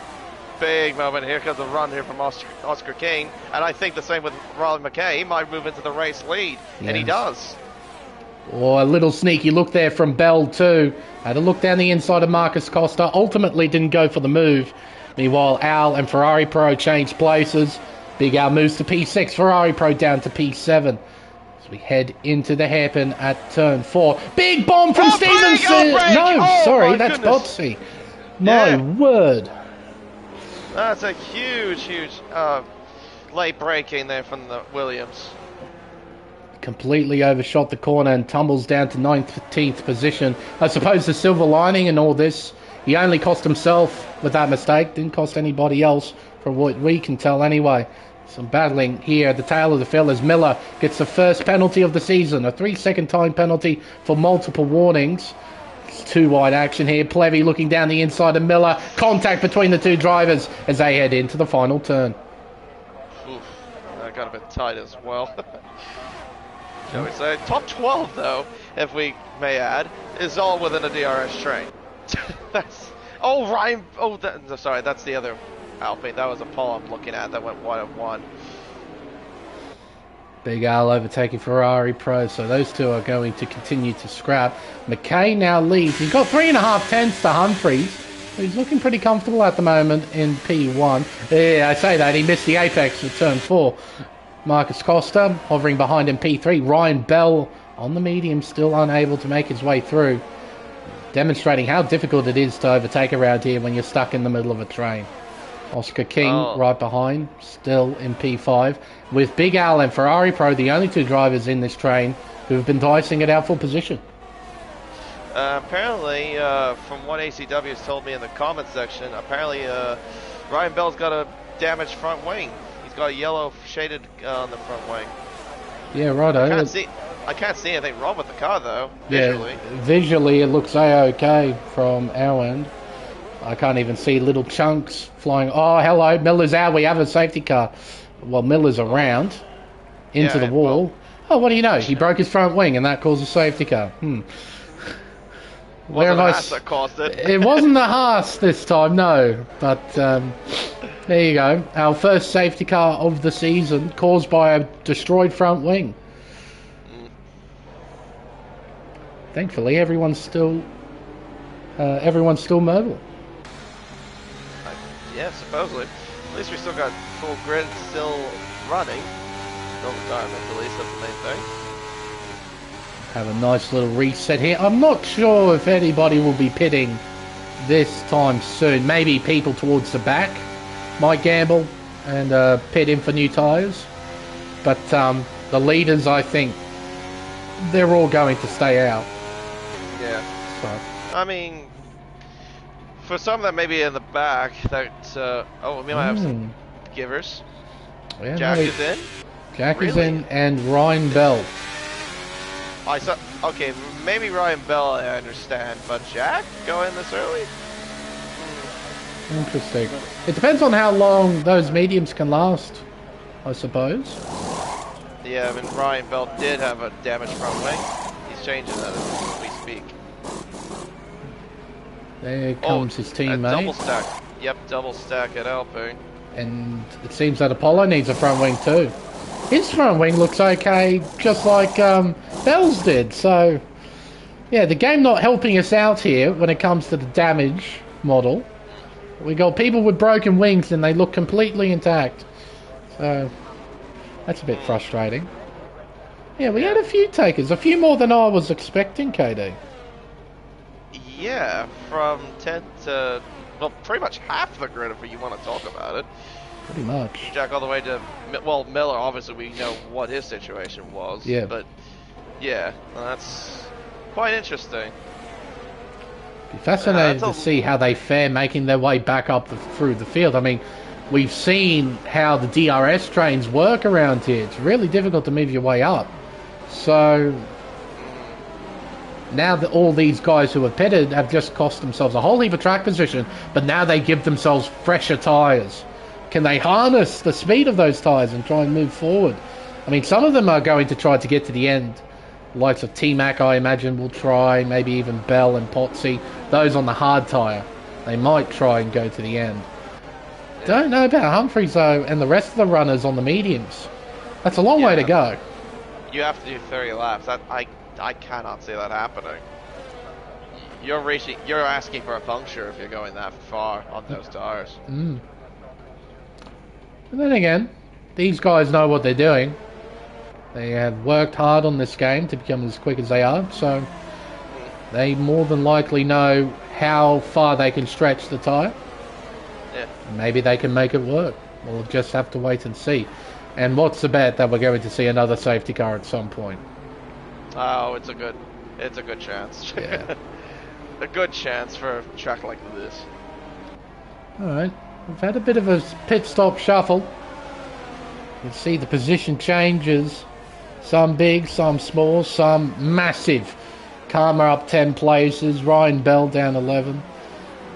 [SPEAKER 2] Big moment. Here comes a run here from Oscar King, and I think the same with Riley McKay. He might move into the race lead, and he does.
[SPEAKER 1] Oh, a little sneaky look there from Bell too. Had a look down the inside of Marcus Costa. Ultimately didn't go for the move. Meanwhile, Al and Ferrari Pro changed places. Big Al moves to P6. Ferrari Pro down to P7. As we head into the hairpin at turn 4. Big bomb from Stevenson! No, sorry, that's Botsy. My word.
[SPEAKER 2] That's a huge late braking there from the Williams.
[SPEAKER 1] Completely overshot the corner and tumbles down to 19th position. I suppose the silver lining in all this, he only cost himself with that mistake, didn't cost anybody else, from what we can tell anyway. Some battling here at the tail of the field as Miller gets the first penalty of the season, a 3-second time penalty for multiple warnings. It's too wide action here. Plevy looking down the inside of Miller. Contact between the two drivers as they head into the final turn.
[SPEAKER 2] Oof, that got a bit tight as well. Shall we say? Top 12, though, if we may add, is all within a DRS train. That's... Oh, Ryan... Oh, sorry, that's the other Alpine. That was a pole I'm looking at that went 1 of 1.
[SPEAKER 1] Big Al overtaking Ferrari Pro, so those two are going to continue to scrap. McKay now leads. He's got 3.5 tenths to Humphries. He's looking pretty comfortable at the moment in P1. Yeah, I say that. He missed the apex at turn 4. Marcus Costa hovering behind in P3. Ryan Bell on the medium, still unable to make his way through. Demonstrating how difficult it is to overtake around here when you're stuck in the middle of a train. Oscar King right behind, still in P5. With Big Al and Ferrari Pro, the only two drivers in this train who have been dicing it out for position.
[SPEAKER 2] Apparently, from what ACW has told me in the comments section, apparently Ryan Bell's got a damaged front wing. He's got a yellow shaded on the front wing.
[SPEAKER 1] Yeah, righto.
[SPEAKER 2] I can't see anything wrong with the car though. Visually.
[SPEAKER 1] Yeah, visually it looks a-okay from our end. I can't even see little chunks flying. Oh, hello, Miller's out. We have a safety car. Well, Miller's around into the wall. Well, oh, what do you know? He broke his front wing and that caused a safety car.
[SPEAKER 2] Wasn't the Haas that caused it.
[SPEAKER 1] It wasn't the Haas this time, no. But there you go. Our first safety car of the season caused by a destroyed front wing. Thankfully, everyone's still mobile.
[SPEAKER 2] Yeah, supposedly. At least we still got full grid still running. No retirement, at least that's the main thing.
[SPEAKER 1] Have a nice little reset here. I'm not sure if anybody will be pitting this time soon. Maybe people towards the back might gamble and pit in for new tyres. But the leaders, I think, they're all going to stay out.
[SPEAKER 2] Yeah.
[SPEAKER 1] So.
[SPEAKER 2] I mean, for some that may be in the back, that we might have some givers.
[SPEAKER 1] Yeah,
[SPEAKER 2] Jack is in.
[SPEAKER 1] Jack is in, and Ryan Bell.
[SPEAKER 2] I saw. Okay, maybe Ryan Bell, I understand, but Jack going this early?
[SPEAKER 1] Interesting. It depends on how long those mediums can last, I suppose.
[SPEAKER 2] Yeah, I mean, Ryan Bell did have a damaged front wing. He's changing that as we speak.
[SPEAKER 1] There comes his teammate.
[SPEAKER 2] Double stack. Yep, double stack at Alpine.
[SPEAKER 1] And it seems that Apollo needs a front wing too. His front wing looks okay, just like Bell's did. So, yeah, the game not helping us out here when it comes to the damage model. We got people with broken wings and they look completely intact. So, that's a bit frustrating. Yeah, we had a few takers, a few more than I was expecting, KD.
[SPEAKER 2] Yeah, from 10 to, well, pretty much half the grid if you want to talk about it.
[SPEAKER 1] Pretty much.
[SPEAKER 2] Jack all the way to, well, Miller, obviously we know what his situation was.
[SPEAKER 1] Yeah.
[SPEAKER 2] But, yeah, that's quite interesting.
[SPEAKER 1] Be fascinated to see how they fare making their way back up through the field. I mean, we've seen how the DRS trains work around here. It's really difficult to move your way up. So now that all these guys who have pitted have just cost themselves a whole heap of track position, but now they give themselves fresher tyres. Can they harness the speed of those tyres and try and move forward? I mean, some of them are going to try to get to the end. The likes of T-Mac, I imagine, will try, maybe even Bell and Potsy. Those on the hard tyre, they might try and go to the end. Don't know about Humphries, though, and the rest of the runners on the mediums. That's a long way to go.
[SPEAKER 2] You have to do 30 laps. I cannot see that happening. You're asking for a puncture if you're going that far on those tires.
[SPEAKER 1] But then again, these guys know what they're doing. They have worked hard on this game to become as quick as they are, so they more than likely know how far they can stretch the tyre.
[SPEAKER 2] Yeah.
[SPEAKER 1] Maybe they can make it work. We'll just have to wait and see. And what's the bet that we're going to see another safety car at some point?
[SPEAKER 2] Oh, it's a good chance.
[SPEAKER 1] Yeah.
[SPEAKER 2] A good chance for a track like this.
[SPEAKER 1] Alright, we've had a bit of a pit stop shuffle. You can see the position changes. Some big, some small, some massive. Karma up 10 places, Ryan Bell down 11,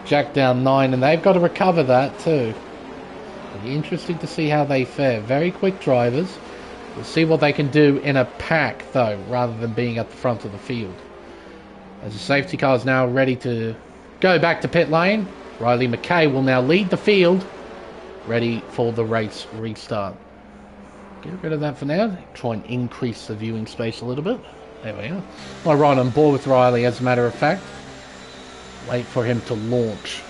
[SPEAKER 1] Jack down 9, and they've got to recover that too. It'll be interesting to see how they fare. Very quick drivers. We'll see what they can do in a pack though, rather than being at the front of the field. As the safety car is now ready to go back to pit lane, Riley McKay will now lead the field, ready for the race restart. Get rid of that for now. Try and increase the viewing space a little bit. There we are. I'm right on board with Riley, as a matter of fact. Wait for him to launch.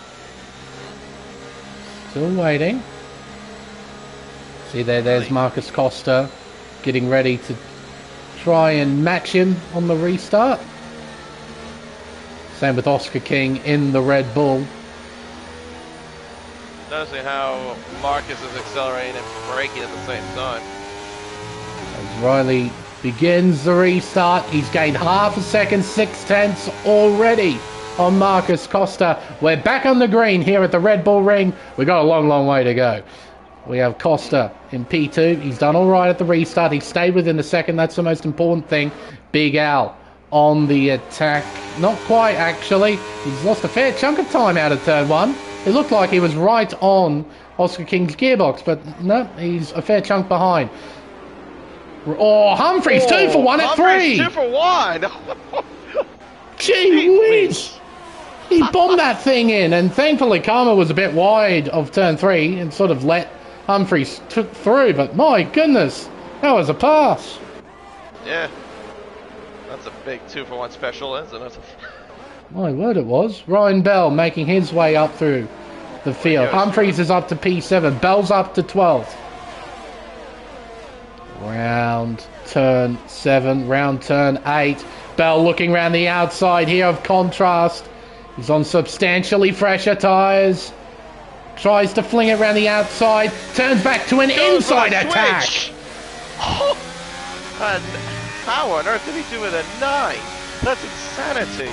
[SPEAKER 1] Still waiting. See there's Marcus Costa getting ready to try and match him on the restart. Same with Oscar King in the Red Bull.
[SPEAKER 2] Noticing how Marcus is accelerating and braking at the same time.
[SPEAKER 1] As Riley begins the restart, he's gained half a second, 6/10 already on Marcus Costa. We're back on the green here at the Red Bull Ring. We've got a long, long way to go. We have Costa in P2. He's done all right at the restart. He stayed within the second. That's the most important thing. Big Al on the attack. Not quite, actually. He's lost a fair chunk of time out of turn one. It looked like he was right on Oscar King's gearbox, but no, he's a fair chunk behind. Oh, Humphreys, 2 for 1 at 3.
[SPEAKER 2] 2 for 1.
[SPEAKER 1] Gee whiz. He bombed that thing in, and thankfully Karma was a bit wide of turn 3 and sort of let Humphreys took through, but my goodness, that was a pass.
[SPEAKER 2] Yeah, that's a big 2 for 1 special, isn't it?
[SPEAKER 1] My word, it was. Ryan Bell making his way up through the field. Humphreys is up to P7. Bell's up to 12th. Round turn 7. Round turn 8. Bell looking around the outside here of contrast. He's on substantially fresher tyres. Tries to fling it around the outside. Turns back to an inside attack.
[SPEAKER 2] Oh, and how on earth did he do with a 9? That's insanity.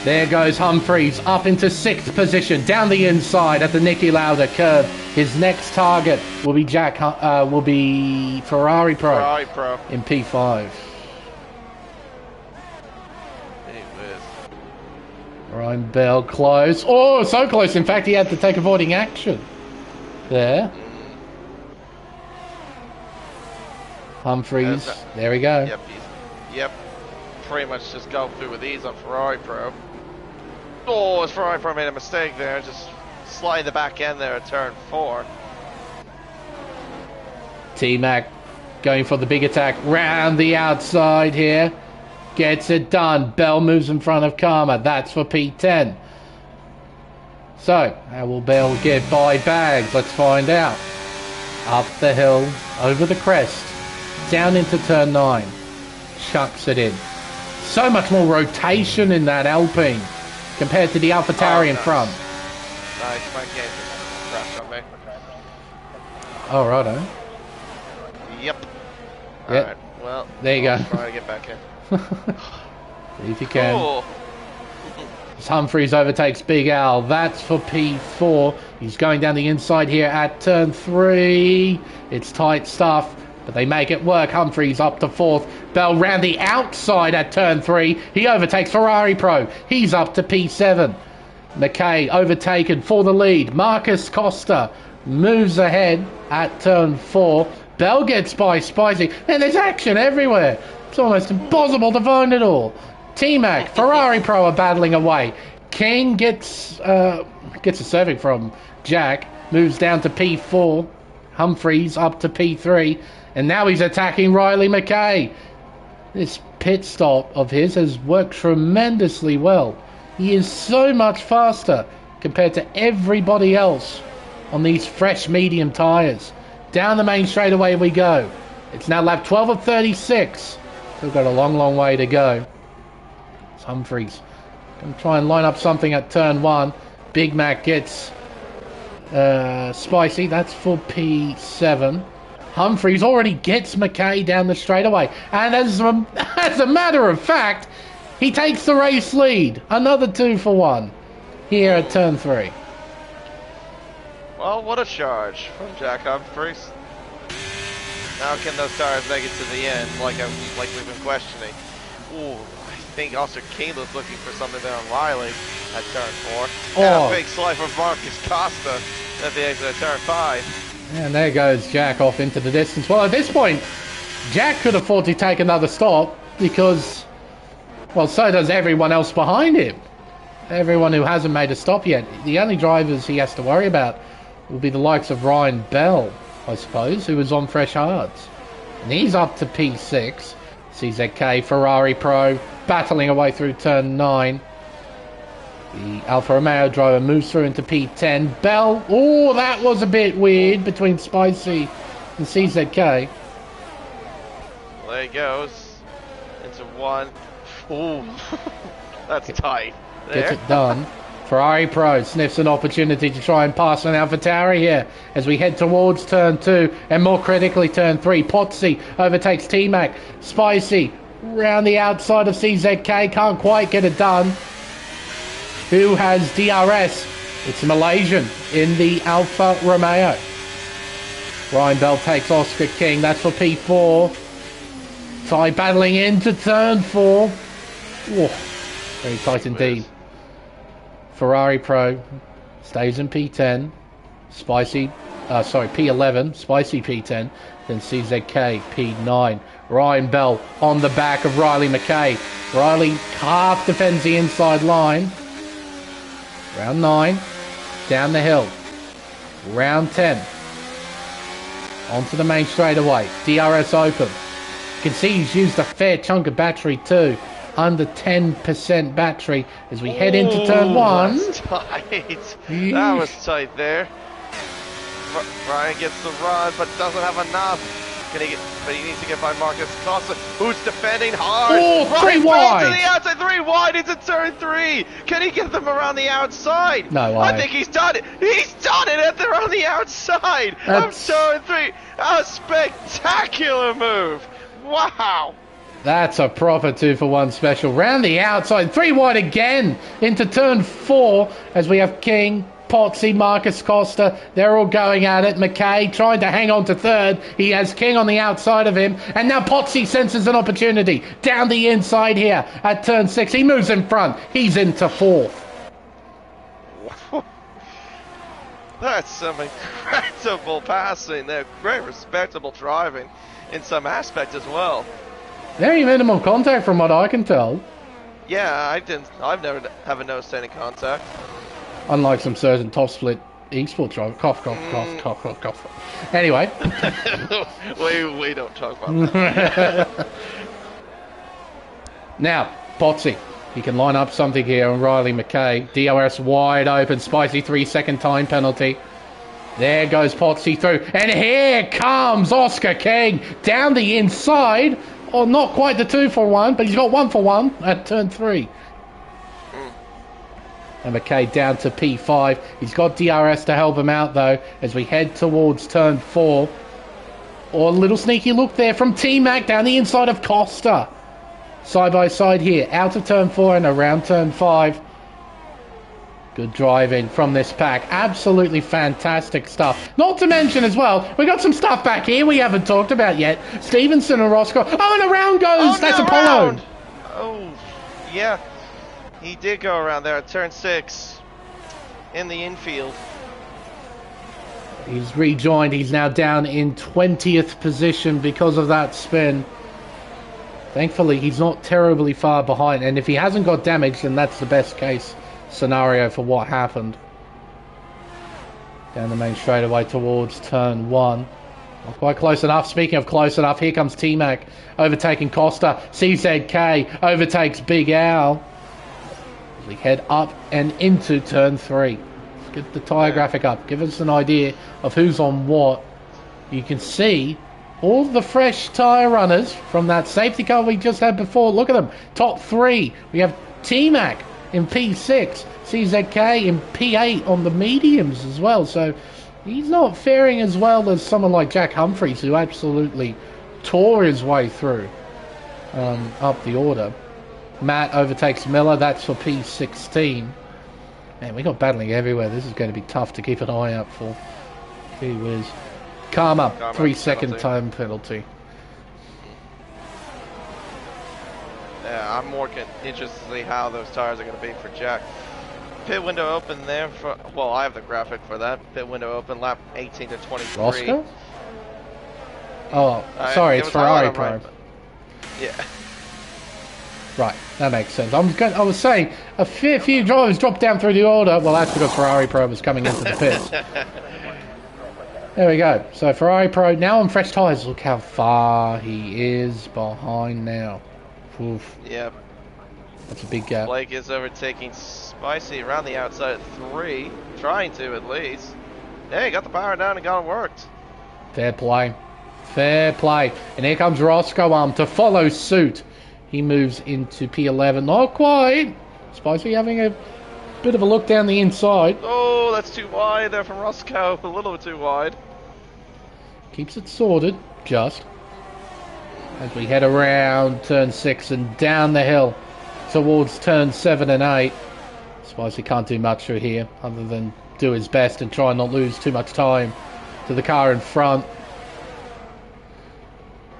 [SPEAKER 1] There goes Humphreys up into 6th position, down the inside at the Niki Lauda curve. His next target will be Ferrari Pro in P5. Ryan Bell close. Oh, so close. In fact, he had to take avoiding action there. Humphreys, there we go.
[SPEAKER 2] Yep. Pretty much just go through with ease on Ferrari Pro. Oh, his Ferrari Pro made a mistake there, just sliding the back end there at turn 4.
[SPEAKER 1] T-Mac going for the big attack round the outside here. Gets it done. Bell moves in front of Karma. That's for P10. So, how will Bell get by Bags? Let's find out. Up the hill, over the crest, down into turn 9. Chucks it in. So much more rotation in that Alpine compared to the AlphaTauri in front.
[SPEAKER 2] Nice, my game just crashed on me.
[SPEAKER 1] Oh, righto.
[SPEAKER 2] Yep.
[SPEAKER 1] Yep.
[SPEAKER 2] Alright, well,
[SPEAKER 1] there you go.
[SPEAKER 2] Try to get back in.
[SPEAKER 1] See if you can.
[SPEAKER 2] Cool.
[SPEAKER 1] Humphreys overtakes Big Al. That's for P4. He's going down the inside here at turn 3. It's tight stuff, but they make it work. Humphreys up to 4th. Bell round the outside at turn 3. He overtakes Ferrari Pro. He's up to P7. McKay overtaken for the lead. Marcus Costa moves ahead at turn 4. Bell gets by Spicy, and there's action everywhere. It's almost impossible to find it all. T-Mac, Ferrari Pro are battling away. King gets a serving from Jack, moves down to P4. Humphreys up to P3, and now he's attacking Riley McKay. This pit stop of his has worked tremendously well. He is so much faster compared to everybody else on these fresh medium tyres. Down the main straightaway we go. It's now lap 12 of 36. Still got a long, long way to go. It's Humphreys going to try and line up something at turn 1. Big Mac gets Spicy, that's for P7. Humphreys already gets McKay down the straightaway. And as a matter of fact, he takes the race lead. Another 2 for 1 here at turn 3.
[SPEAKER 2] Well, what a charge from Jack Humphreys. Now can those tires make it to the end, like we've been questioning? Ooh, I think Austrian GP was looking for something there on Riley at turn 4. And a big slide for Marcus Costa at the exit of turn 5.
[SPEAKER 1] And there goes Jack off into the distance. Well, at this point, Jack could afford to take another stop because, well, so does everyone else behind him. Everyone who hasn't made a stop yet. The only drivers he has to worry about will be the likes of Ryan Bell, I suppose, who is on fresh hards. And he's up to P6. CZK Ferrari Pro battling away through turn 9. The Alfa Romeo driver moves through into P10. Bell, oh, that was a bit weird between Spicy and CZK.
[SPEAKER 2] There he goes. Into 1. Ooh, that's tight. There.
[SPEAKER 1] Gets it done. Ferrari Pro sniffs an opportunity to try and pass on AlphaTauri here as we head towards turn 2 and more critically turn 3. Potsy overtakes T-Mac. Spicy round the outside of CZK, can't quite get it done. Who has DRS? It's a Malaysian in the Alfa Romeo. Ryan Bell takes Oscar King. That's for P4. Ty battling into turn 4. Whoa, very tight indeed. Ferrari Pro stays in P10. P11. Spicy P10. Then CZK P9. Ryan Bell on the back of Riley McKay. Riley half defends the inside line. Round 9, down the hill. Round 10, onto the main straightaway. DRS open. You can see he's used a fair chunk of battery too. Under 10% battery as we head into turn 1.
[SPEAKER 2] That's tight. That was tight there. Ryan gets the run, but doesn't have enough. But he needs to get by Marcus Costa, who's defending hard.
[SPEAKER 1] Oh, 3 wide.
[SPEAKER 2] To the outside, 3 wide into turn 3. Can he get them around the outside?
[SPEAKER 1] No way.
[SPEAKER 2] I think he's done it. He's done it. They're on the outside of turn 3. A spectacular move. Wow.
[SPEAKER 1] That's a proper 2 for 1 special. Round the outside, 3 wide again into turn 4 as we have King, Potsy, Marcus Costa. They're all going at it. McKay trying to hang on to third. He has King on the outside of him. And now Potsy senses an opportunity. Down the inside here at turn 6. He moves in front. He's into 4th.
[SPEAKER 2] That's some incredible passing there. Great respectable driving in some aspect as well.
[SPEAKER 1] Very minimal contact from what I can tell.
[SPEAKER 2] Yeah, I've never noticed any contact.
[SPEAKER 1] Unlike some certain top split esports drivers. Cough, cough, cough, cough, cough, cough. Anyway.
[SPEAKER 2] we don't talk about that.
[SPEAKER 1] Now, Potsy. He can line up something here on Riley McKay. DRS wide open. Spicy 3-second time penalty. There goes Potsy through. And here comes Oscar King down the inside. Oh, not quite the 2 for 1, but he's got 1 for 1 at turn 3. And McKay down to P5. He's got DRS to help him out, though, as we head towards turn 4. Oh, a little sneaky look there from T-Mac down the inside of Costa. Side by side here, out of turn 4 and around turn 5. Good driving from this pack. Absolutely fantastic stuff. Not to mention as well, we got some stuff back here we haven't talked about yet. Stevenson and Roscoe. Oh, and around goes. That's Apollo.
[SPEAKER 2] Oh, yeah. He did go around there at turn 6 in the infield.
[SPEAKER 1] He's rejoined. He's now down in 20th position because of that spin. Thankfully, he's not terribly far behind. And if he hasn't got damage, then that's the best case scenario for what happened. Down the main straightaway towards turn 1. Not quite close enough. Speaking of close enough, here comes T-Mac overtaking Costa. CZK overtakes Big Al. We head up and into turn 3. Let's get the tyre graphic up. Give us an idea of who's on what. You can see all the fresh tyre runners from that safety car we just had before. Look at them. Top 3. We have T-Mac in P6, CZK in P8 on the mediums as well. So he's not faring as well as someone like Jack Humphreys, who absolutely tore his way through up the order. Matt overtakes Miller. That's for P16. Man, we got battling everywhere. This is going to be tough to keep an eye out for. Gee whiz. Karma 3-second time penalty.
[SPEAKER 2] Yeah, I'm more interested to see how those tires are going to be for Jack. Pit window open there for, well, I have the graphic for that. Pit window open, lap 18 to 23.
[SPEAKER 1] Roscoe? Oh, sorry, it's Ferrari Pro.
[SPEAKER 2] Yeah.
[SPEAKER 1] Right, that makes sense. I was saying, a fair few drivers dropped down through the order. Well, that's because Ferrari Pro was coming into the pits. There we go. So Ferrari Pro now on fresh tyres. Look how far he is behind now. Oof.
[SPEAKER 2] Yep.
[SPEAKER 1] That's a big gap.
[SPEAKER 2] Blake is overtaking Spicy around the outside at 3. Trying to, at least. Hey, got the power down and got it worked.
[SPEAKER 1] Fair play. Fair play. And here comes Roscoe to follow suit. He moves into P11. Not quite. Spicy having a bit of a look down the inside.
[SPEAKER 2] Oh, that's too wide there from Roscoe. A little bit too wide.
[SPEAKER 1] Keeps it sorted, just. As we head around turn 6 and down the hill towards turn 7 and 8. Spicy can't do much through here other than do his best and try and not lose too much time to the car in front.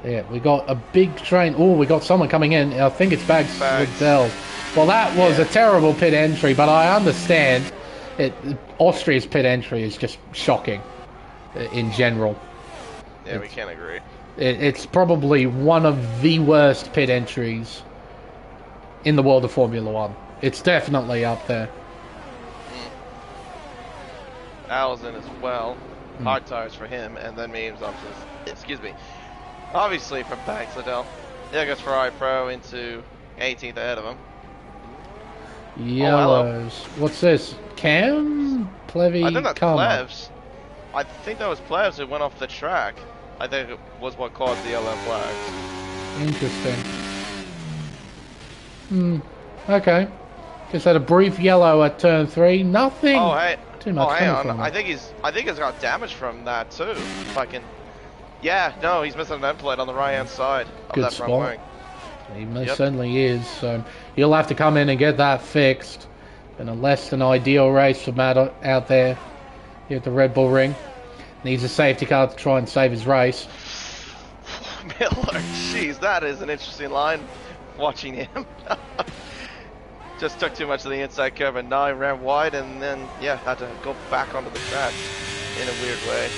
[SPEAKER 1] Yeah, we got a big train. Oh, we got someone coming in. I think it's Bags Liddell. Well, that was a terrible pit entry, but I understand it. Austria's pit entry is just shocking in general.
[SPEAKER 2] Yeah, we can't agree.
[SPEAKER 1] It's probably one of the worst pit entries in the world of Formula One. It's definitely up there.
[SPEAKER 2] Al's in as well. Hard tires for him, and then Memes obviously from Bags Liddell. There goes Ferrari Pro into 18th ahead of him.
[SPEAKER 1] Yellows. What's this? Cam? Plevy?
[SPEAKER 2] I think that's
[SPEAKER 1] Karma.
[SPEAKER 2] Plevs. I think that was Plevs who went off the track. I think it was what caused the yellow flags.
[SPEAKER 1] Interesting. Okay. Just had a brief yellow at turn 3. Nothing.
[SPEAKER 2] Oh hey.
[SPEAKER 1] Too much.
[SPEAKER 2] Oh hang on. I think he's got damage from that too. If I can. Yeah. No, he's missing an end plate on the right hand side of
[SPEAKER 1] Good
[SPEAKER 2] that front
[SPEAKER 1] spot.
[SPEAKER 2] wing.
[SPEAKER 1] He most certainly is. So he'll have to come in and get that fixed. In a less than ideal race for Matt out there here at the Red Bull Ring. Needs a safety car to try and save his race.
[SPEAKER 2] Miller, jeez, that is an interesting line. Watching him. Just took too much of the inside curve and 9 ran wide and then, yeah, had to go back onto the track in a weird way.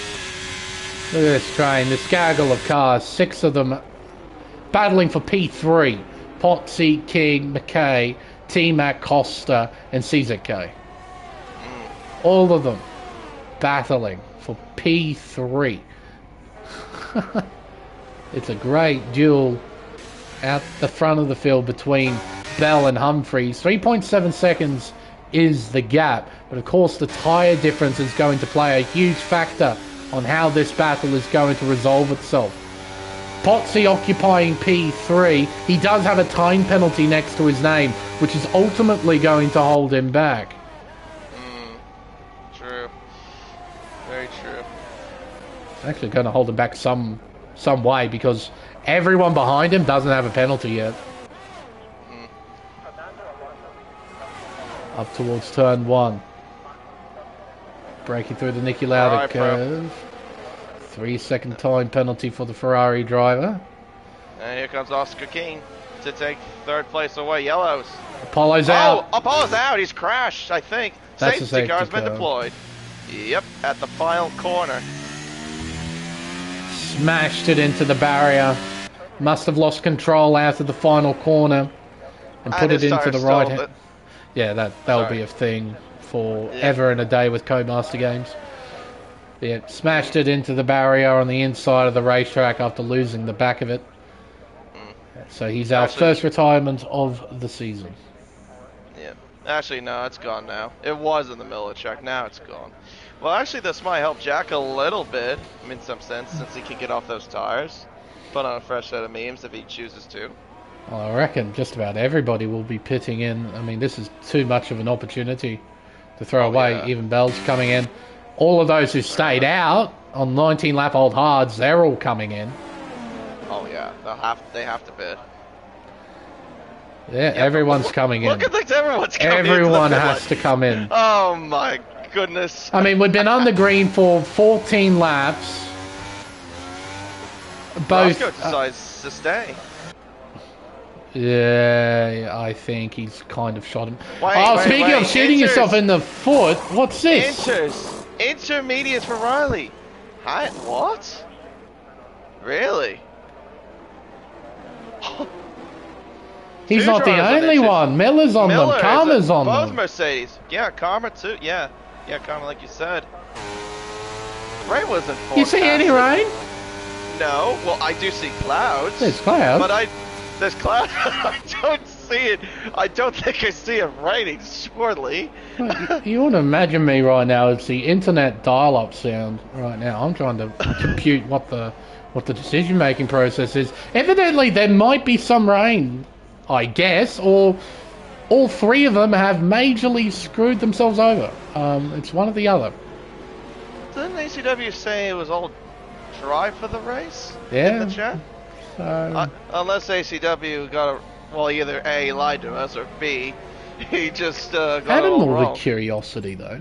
[SPEAKER 1] Look at this train, this gaggle of cars, 6 of them battling for P3. Potsy, King, McKay, T-Mac, Costa, and CZK. All of them battling for P3. It's a great duel out the front of the field between Bell and Humphreys. 3.7 seconds is the gap, but of course the tyre difference is going to play a huge factor on how this battle is going to resolve itself. Potsy occupying P3, he does have a time penalty next to his name, which is ultimately going to hold him back.
[SPEAKER 2] True. Very true.
[SPEAKER 1] It's actually going to hold him back some way because everyone behind him doesn't have a penalty yet. Up towards turn 1. Breaking through the Niki Lauda curve. 3-second time penalty for the Ferrari driver.
[SPEAKER 2] And here comes Oscar King to take 3rd place away. Yellows.
[SPEAKER 1] Apollo's out.
[SPEAKER 2] Oh, Apollo's out. He's crashed, I think.
[SPEAKER 1] That's
[SPEAKER 2] Safety car's been deployed. Yep, at the final corner.
[SPEAKER 1] Smashed it into the barrier. Must have lost control out of the final corner and put it into the right hand. Yeah, that'll be a thing forever and a day with Codemaster games. Yeah, smashed it into the barrier on the inside of the racetrack after losing the back of it. So he's our first retirement of the season.
[SPEAKER 2] Yeah. Actually, no, it's gone now. It was in the middle of the track. Now it's gone. Well, actually, this might help Jack a little bit, in some sense, since he can get off those tires. Put on a fresh set of memes if he chooses to.
[SPEAKER 1] Well, I reckon just about everybody will be pitting in. I mean, this is too much of an opportunity to throw away.
[SPEAKER 2] Yeah.
[SPEAKER 1] Even Bell's coming in. All of those who stayed out on 19-lap old hards, they're all coming in.
[SPEAKER 2] Oh yeah, they have to bid.
[SPEAKER 1] Yeah, everyone's coming in.
[SPEAKER 2] Look at this, everyone's coming in.
[SPEAKER 1] Everyone has to come in.
[SPEAKER 2] Oh my goodness.
[SPEAKER 1] I mean, we've been on the green for 14 laps. Both.
[SPEAKER 2] Roscoe decides to stay.
[SPEAKER 1] Yeah, I think he's kind of shot him.
[SPEAKER 2] Wait,
[SPEAKER 1] speaking of shooting yourself in the foot, what's this?
[SPEAKER 2] Intermediates for Riley. Hi, what? Really?
[SPEAKER 1] He's not the only one. Miller's on them. Karma's on them.
[SPEAKER 2] Both Mercedes. Yeah, Karma too. Yeah, Karma, like you said. Rain wasn't forecasted.
[SPEAKER 1] You see any rain?
[SPEAKER 2] No. Well, I do see clouds.
[SPEAKER 1] There's clouds.
[SPEAKER 2] But there's clouds. I don't see it. I don't think I see it raining, surely.
[SPEAKER 1] You want to imagine me right now? It's the internet dial-up sound right now. I'm trying to compute what the decision-making process is. Evidently, there might be some rain, I guess, or all three of them have majorly screwed themselves over. It's one or the other.
[SPEAKER 2] Didn't ACW say it was all dry for the race?
[SPEAKER 1] Yeah.
[SPEAKER 2] In the chat?
[SPEAKER 1] So,
[SPEAKER 2] unless ACW got either A, lied to us, or B, he just got it
[SPEAKER 1] out of
[SPEAKER 2] all
[SPEAKER 1] morbid
[SPEAKER 2] wrong.
[SPEAKER 1] curiosity, though,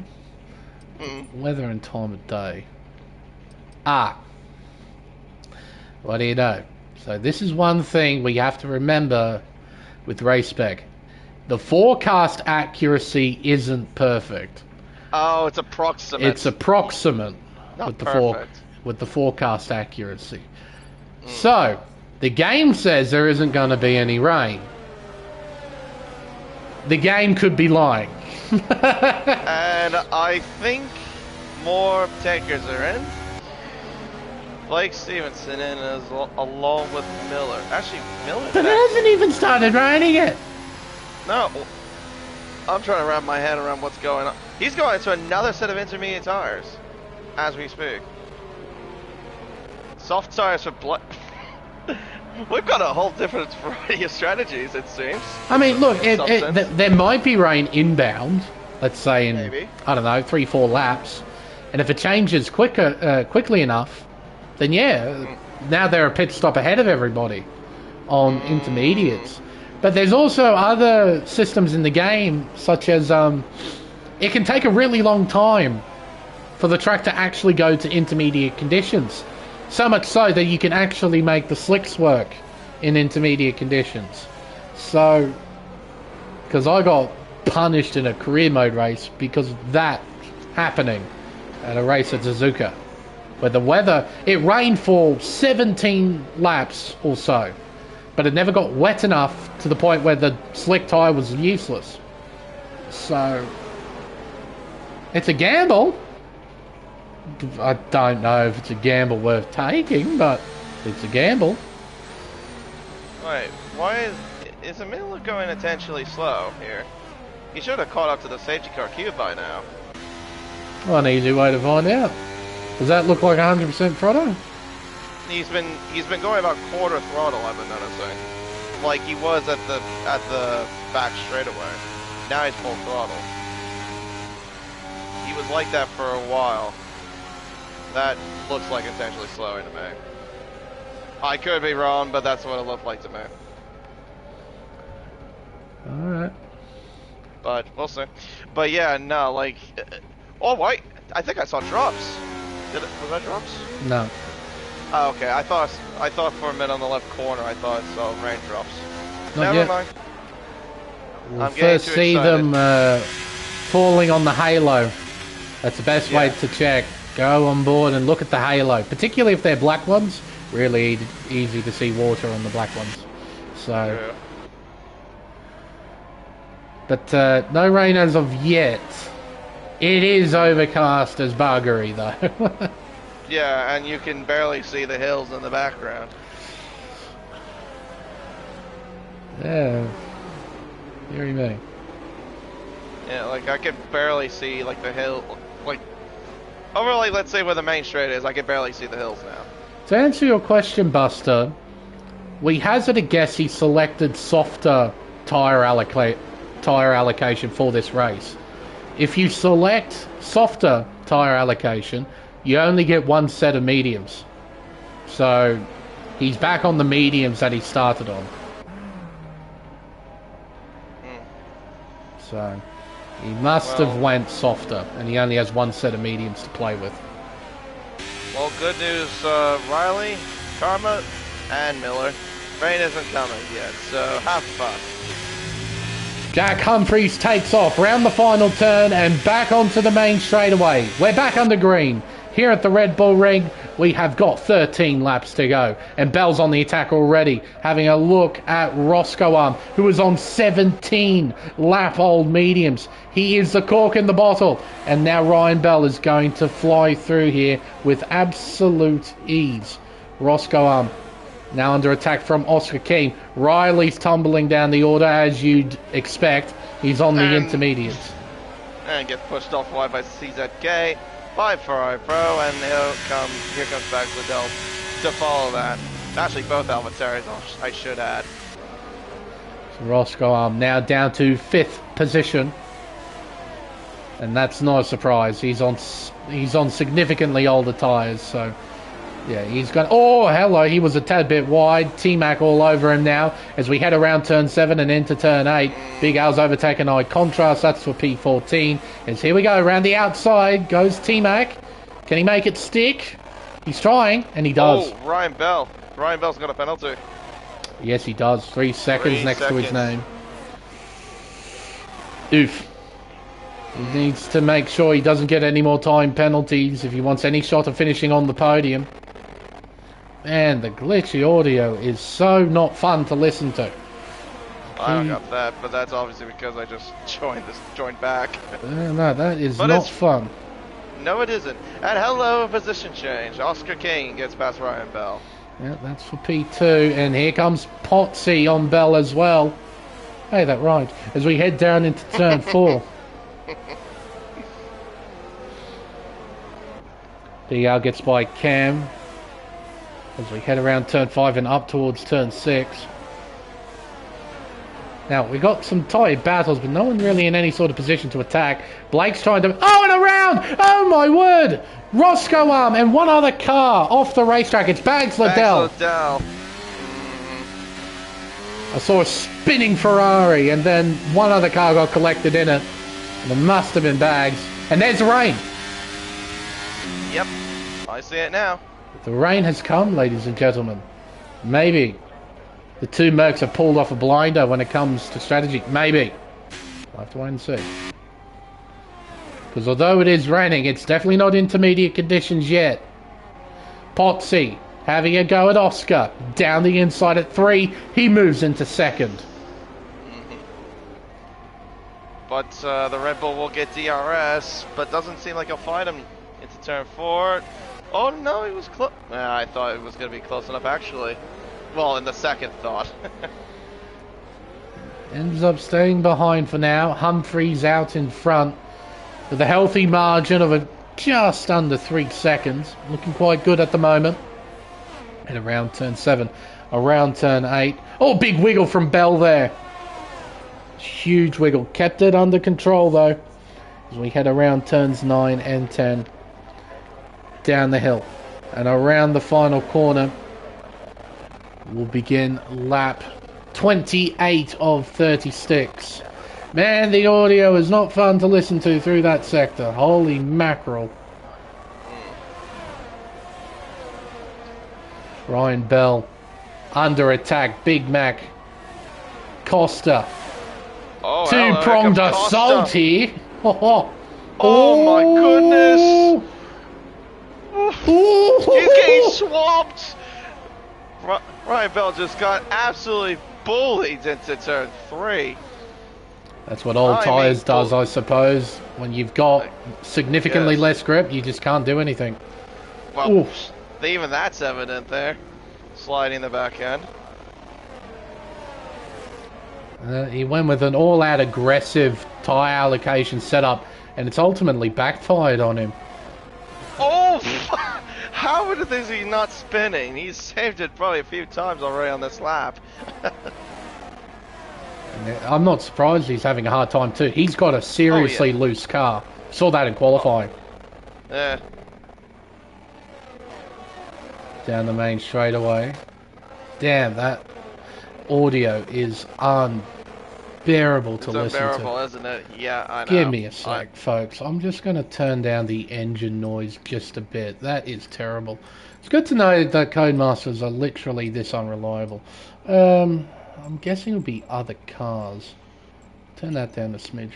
[SPEAKER 1] weather and time of day. What do you know? So this is one thing we have to remember with Race Spec. The forecast accuracy isn't perfect.
[SPEAKER 2] Oh, it's approximate.
[SPEAKER 1] It's approximate.
[SPEAKER 2] Not
[SPEAKER 1] perfect. With the forecast accuracy. So, the game says there isn't going to be any rain. The game could be lying.
[SPEAKER 2] And I think more takers are in. Blake Stevenson in along with Miller. Actually, Miller.
[SPEAKER 1] But it hasn't even started raining yet.
[SPEAKER 2] No. I'm trying to wrap my head around what's going on. He's going to another set of intermediate tires as we speak. Soft tires for Blake. We've got a whole different variety of strategies, it seems.
[SPEAKER 1] I mean, look, there might be rain inbound, let's say in,
[SPEAKER 2] maybe,
[SPEAKER 1] I don't know, 3-4 laps. And if it changes quickly enough, then yeah, now they're a pit stop ahead of everybody on intermediates. But there's also other systems in the game, such as it can take a really long time for the track to actually go to intermediate conditions. So much so that you can actually make the slicks work in intermediate conditions. So, because I got punished in a career mode race because of that happening at a race at Suzuka, where the weather, it rained for 17 laps or so, but it never got wet enough to the point where the slick tyre was useless. So, it's a gamble. I don't know if it's a gamble worth taking, but it's a gamble.
[SPEAKER 2] Wait, why is Miller going intentionally slow here? He should have caught up to the safety car queue by now.
[SPEAKER 1] Well, an easy way to find out. Does that look like 100% throttle?
[SPEAKER 2] He's been going about quarter throttle, I've been noticing. Like he was at the back straightaway. Now he's full throttle. He was like that for a while. That looks like intentionally slowing to me. I could be wrong, but that's what it looked like to me.
[SPEAKER 1] Alright.
[SPEAKER 2] But we'll see. But yeah, no, like... Oh, wait. I think I saw drops. Was that drops?
[SPEAKER 1] No.
[SPEAKER 2] Oh, okay. I thought for a minute on the left corner, I thought I saw raindrops.
[SPEAKER 1] Not
[SPEAKER 2] Never
[SPEAKER 1] yet.
[SPEAKER 2] mind.
[SPEAKER 1] We'll first see them falling on the halo. That's the best way to check. Go on board and look at the halo, particularly if they're black ones. Really easy to see water on the black ones. So,
[SPEAKER 2] Yeah.
[SPEAKER 1] but no rain as of yet. It is overcast as buggery though.
[SPEAKER 2] Yeah, and you can barely see the hills in the background.
[SPEAKER 1] Yeah, dearie me.
[SPEAKER 2] Yeah, like I can barely see like the hill, like over like, let's say where the main straight is, I can barely see the hills now.
[SPEAKER 1] To answer your question, Buster, we hazard a guess he selected softer tyre allocation for this race. If you select softer tyre allocation, you only get one set of mediums. So he's back on the mediums that he started on. So he must have went softer, and he only has one set of mediums to play with.
[SPEAKER 2] Well, good news, Riley, Karma, and Miller. Rain isn't coming yet, so have fun.
[SPEAKER 1] Jack Humphreys takes off round the final turn and back onto the main straightaway. We're back under green. Here at the Red Bull Ring, we have got 13 laps to go. And Bell's on the attack already, having a look at Roscoe, who is on 17 lap-old mediums. He is the cork in the bottle. And now Ryan Bell is going to fly through here with absolute ease. Roscoe now under attack from Oscar King. Riley's tumbling down the order as you'd expect. He's on the intermediates.
[SPEAKER 2] And gets pushed off wide by CZK. By Ferrari Pro, and here comes back Liddell to follow that. Actually, both Alvateris, I should add.
[SPEAKER 1] So Roscoe now down to 5th position, and that's not a surprise. He's on significantly older tyres, so yeah, he's gonna. Oh, hello! He was a tad bit wide. T-Mac all over him now as we head around turn 7 and into turn 8. Big Al's overtaken I Contrast. That's for P14. As here we go around the outside goes T-Mac. Can he make it stick? He's trying, and he does.
[SPEAKER 2] Oh, Ryan Bell. Ryan Bell's got a penalty.
[SPEAKER 1] Yes, he does. 3 seconds
[SPEAKER 2] 3
[SPEAKER 1] next
[SPEAKER 2] seconds.
[SPEAKER 1] to his name. Oof. He needs to make sure he doesn't get any more time penalties if he wants any shot of finishing on the podium. Man, the glitchy audio is so not fun to listen to.
[SPEAKER 2] I don't got that, but that's obviously because I just joined back.
[SPEAKER 1] No, that is
[SPEAKER 2] but
[SPEAKER 1] not fun.
[SPEAKER 2] No, it isn't. And hello, position change. Oscar King gets past Ryan Bell.
[SPEAKER 1] Yeah, that's for P2, and here comes Potsy on Bell as well. Hey, that right. As we head down into turn 4. Big Al gets by Cam as we head around turn 5 and up towards turn 6. Now, we got some tight battles, but no one really in any sort of position to attack. Blake's trying to... Oh, and around! Oh, my word! Roscoe and one other car off the racetrack. It's Bags Liddell. I saw a spinning Ferrari, and then one other car got collected in it. And it must have been Bags. And there's the rain.
[SPEAKER 2] Yep, I see it now.
[SPEAKER 1] The rain has come, ladies and gentlemen. Maybe the two Mercs have pulled off a blinder when it comes to strategy. Maybe. We'll have to wait and see. Because although it is raining, it's definitely not intermediate conditions yet. Potsy having a go at Oscar. Down the inside at 3. He moves into 2nd.
[SPEAKER 2] But the Red Bull will get DRS, but doesn't seem like he'll find him into turn 4. Oh no, he was close. I thought it was going to be close enough actually. Well, in the second thought.
[SPEAKER 1] Ends up staying behind for now. Humphreys out in front with a healthy margin of just under 3 seconds. Looking quite good at the moment. And around turn 7, around turn 8. Oh, big wiggle from Bell there. Huge wiggle. Kept it under control though. As we head around turns 9 and 10. Down the hill. And around the final corner. We'll begin lap 28 of 36. Man, the audio is not fun to listen to through that sector. Holy mackerel. Ryan Bell under attack. Big Mac. Costa.
[SPEAKER 2] Oh,
[SPEAKER 1] two-pronged assault here.
[SPEAKER 2] Oh my goodness. He's getting swamped. Ryan Bell just got absolutely bullied into turn 3.
[SPEAKER 1] That's what old tyres does, I suppose. When you've got significantly less grip, you just can't do anything.
[SPEAKER 2] Well, even that's evident there. Sliding the back end.
[SPEAKER 1] He went with an all-out aggressive tyre allocation setup, and it's ultimately backfired on him.
[SPEAKER 2] Oh! How What are things he's not spinning? He's saved it probably a few times already on this lap.
[SPEAKER 1] I'm not surprised he's having a hard time too. He's got a seriously loose car. Saw that in qualifying.
[SPEAKER 2] Yeah.
[SPEAKER 1] Down the main straightaway. Damn, that audio is unbearable to listen to.
[SPEAKER 2] It's unbearable, isn't it? Yeah, I know.
[SPEAKER 1] Give me a sec, folks. I'm just going to turn down the engine noise just a bit. That is terrible. It's good to know that Codemasters are literally this unreliable. I'm guessing it would be other cars. Turn that down a smidge.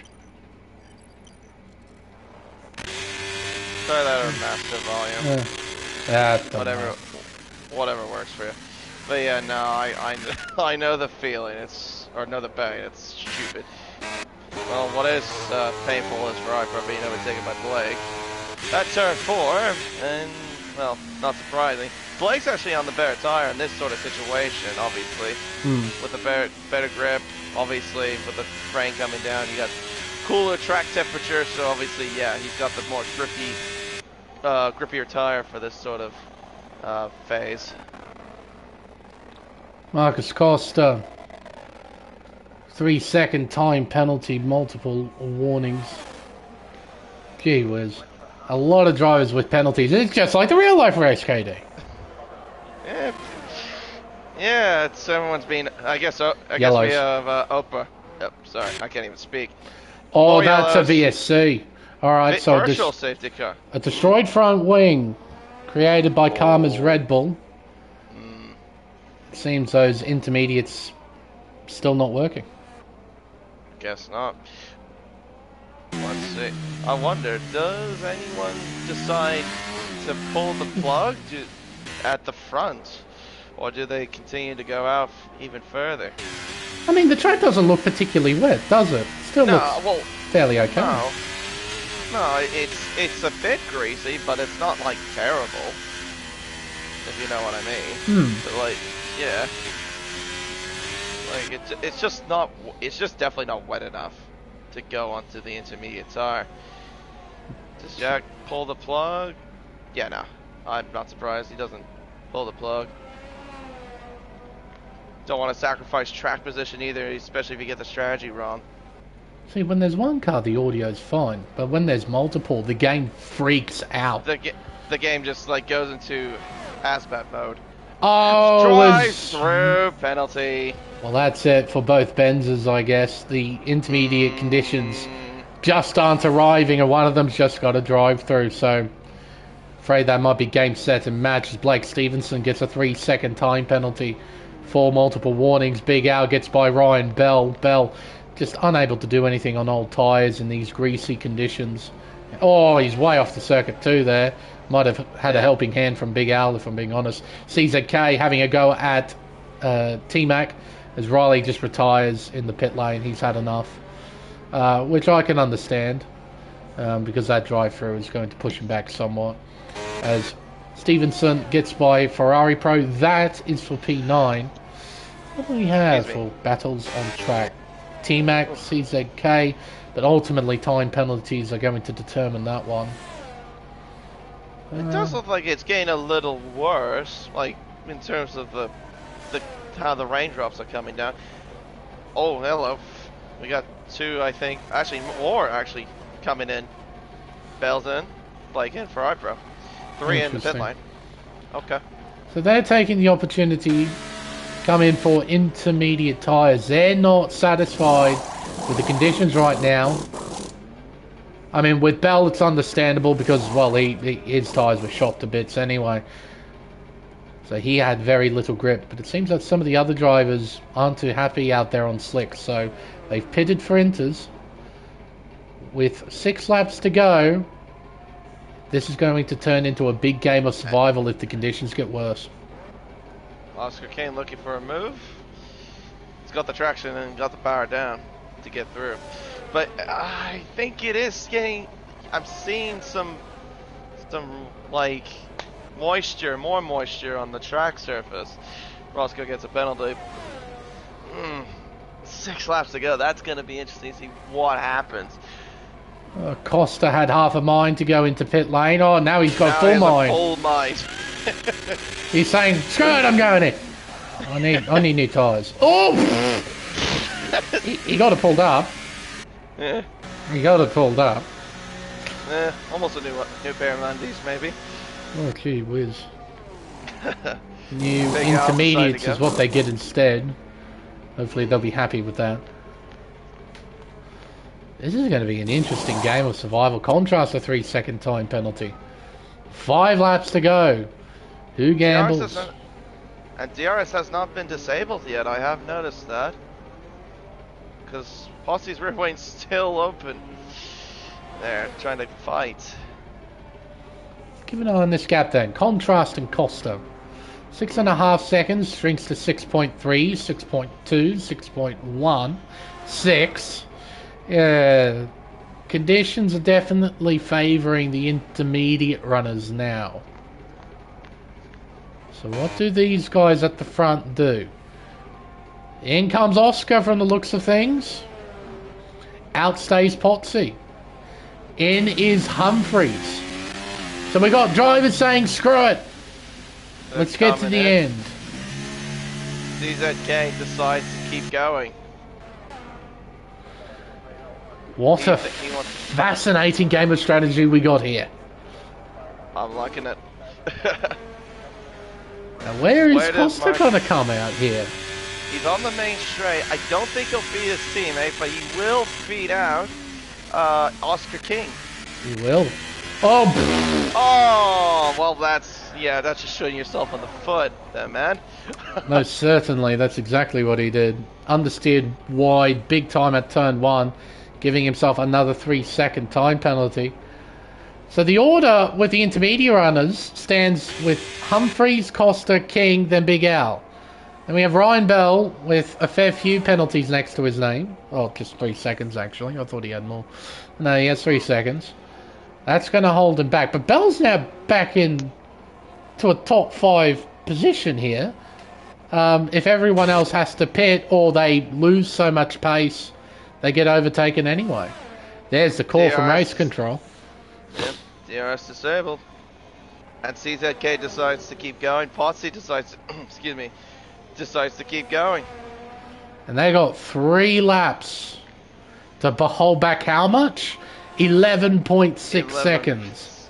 [SPEAKER 2] Try that at a massive volume. Whatever works for you. But yeah, no, I know the feeling. Know the pain. It's stupid. Well, what is painful is for being overtaken by Blake. That turn 4, and well, not surprising. Blake's actually on the better tire in this sort of situation, obviously. With the better grip, obviously, with the frame coming down, you got cooler track temperature, so obviously, yeah, he's got the more grippier tire for this sort of phase.
[SPEAKER 1] Marcus Costa, 3-second time penalty, multiple warnings. Gee whiz. A lot of drivers with penalties. It's just like the real life race, KD.
[SPEAKER 2] Yeah, it's everyone's been. I guess we have Oprah. Yep, sorry, I can't even speak.
[SPEAKER 1] Oh, that's a VSC. All right, so
[SPEAKER 2] virtual safety car.
[SPEAKER 1] A destroyed front wing, created by Karma's Red Bull. Seems those intermediates still not working.
[SPEAKER 2] Guess not. Let's see. I wonder, does anyone decide to pull the plug at the front? Or do they continue to go out even further?
[SPEAKER 1] I mean, the track doesn't look particularly wet, does it? Still looks fairly okay.
[SPEAKER 2] No, it's a bit greasy, but it's not like terrible. If you know what I mean. But, like, yeah. Like it's just definitely not wet enough to go onto the intermediate tire. Does Jack pull the plug? Yeah, no. I'm not surprised he doesn't pull the plug. Don't want to sacrifice track position either, especially if you get the strategy wrong.
[SPEAKER 1] See, when there's one car, the audio's fine, but when there's multiple, the game freaks out.
[SPEAKER 2] The game just like goes into ASBAT mode.
[SPEAKER 1] Oh,
[SPEAKER 2] drive through penalty.
[SPEAKER 1] Well, that's it for both Benzes, I guess. The intermediate conditions just aren't arriving, and one of them's just got to drive through. So, afraid that might be game, set, and match. As Blake Stevenson gets a 3-second time penalty for multiple warnings. Big Al gets by Ryan Bell. Bell just unable to do anything on old tyres in these greasy conditions. Oh, he's way off the circuit too there. Might have had a helping hand from Big Al, if I'm being honest. CZK having a go at T-Mac as Riley just retires in the pit lane. He's had enough, which I can understand because that drive-through is going to push him back somewhat. As Stevenson gets by Ferrari Pro, that is for P9. What do we have for battles on track? T-Mac, CZK, but ultimately time penalties are going to determine that one.
[SPEAKER 2] It does look like it's getting a little worse, like in terms of the how the raindrops are coming down. Oh, hello. We got 2, I think, actually more coming in. Bell's in, Blake in, Ferrari Pro. 3 in the pit lane. Okay.
[SPEAKER 1] So they're taking the opportunity, come in for intermediate tyres. They're not satisfied with the conditions right now. I mean, with Bell, it's understandable because, well, his tyres were shot to bits anyway. So he had very little grip. But it seems that some of the other drivers aren't too happy out there on slicks. So they've pitted for inters. With 6 laps to go, this is going to turn into a big game of survival if the conditions get worse.
[SPEAKER 2] Oscar Kane looking for a move. He's got the traction and got the power down to get through. But I think it is getting... I'm seeing some like more moisture on the track surface. Roscoe gets a penalty. 6 laps to go. That's going to be interesting to see what happens.
[SPEAKER 1] Costa had half a mind to go into pit lane. Oh, now he's got full mind.
[SPEAKER 2] Full mind.
[SPEAKER 1] He's saying, screw it, I'm going in. I need new tyres. Oh! he got it pulled up.
[SPEAKER 2] Yeah.
[SPEAKER 1] He got it pulled up.
[SPEAKER 2] Almost a new pair of undies, maybe.
[SPEAKER 1] Oh, gee whiz. New
[SPEAKER 2] Big
[SPEAKER 1] intermediates is what they get instead. Hopefully they'll be happy with that. This is going to be an interesting game of survival. Contrast a 3-second time penalty. 5 laps to go. Who gambles?
[SPEAKER 2] And DRS has not been disabled yet, I have noticed that. Because Potsy's rear wing's still open. They're trying to fight.
[SPEAKER 1] Keep an eye on this gap then. Contrast and Costa. 6.5 seconds shrinks to 6.3, 6.2, 6.1, 6. Conditions are definitely favouring the intermediate runners now. So what do these guys at the front do? In comes Oscar from the looks of things. Outstays Potsy. In is Humphreys. So we got drivers saying screw it. Let's get to the end.
[SPEAKER 2] CZK decides to keep going.
[SPEAKER 1] What a fascinating game of strategy we got here.
[SPEAKER 2] I'm liking it.
[SPEAKER 1] Now where is Costa going to come out here?
[SPEAKER 2] He's on the main straight. I don't think he'll beat his teammate, but he will beat out Oscar King.
[SPEAKER 1] He will. Oh!
[SPEAKER 2] Oh! Well, that's just shooting yourself on the foot there, man.
[SPEAKER 1] Most certainly, that's exactly what he did. Understeered wide, big time at turn 1, giving himself another 3-second time penalty. So the order with the intermediate runners stands with Humphreys, Costa, King, then Big Al. And we have Ryan Bell with a fair few penalties next to his name. Oh, just 3 seconds actually. I thought he had more. No, he has 3 seconds. That's going to hold him back. But Bell's now back in to a top 5 position here. If everyone else has to pit or they lose so much pace, they get overtaken anyway. There's the call from race control.
[SPEAKER 2] Yep, DRS disabled. And CZK decides to keep going. Potsy decides to, decides to keep going.
[SPEAKER 1] And they got 3 laps to hold back how much? 11.6 seconds.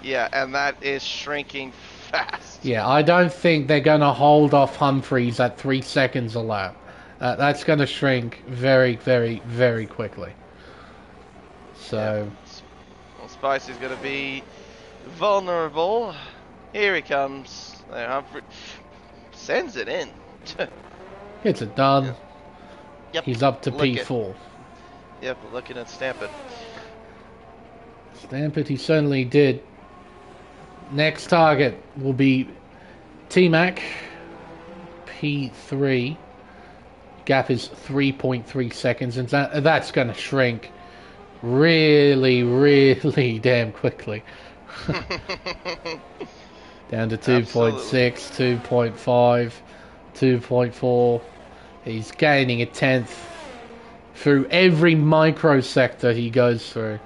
[SPEAKER 2] Yeah, and that is shrinking fast.
[SPEAKER 1] Yeah, I don't think they're going to hold off Humphreys at 3 seconds a lap. That's going to shrink very, very, very quickly. So... Yeah.
[SPEAKER 2] Well, Spicy's going to be vulnerable. Here he comes. There, Humphrey sends it in.
[SPEAKER 1] Gets it done.
[SPEAKER 2] Yeah. Yep.
[SPEAKER 1] He's up to P4.
[SPEAKER 2] Yep, looking at Stamp It.
[SPEAKER 1] Stamp It, he certainly did. Next target will be T-Mac, P3. Gap is 3.3 seconds, and that's going to shrink really, really damn quickly. Down to 2.6, 2.5, 2.4. He's gaining a 10th through every microsector he goes through.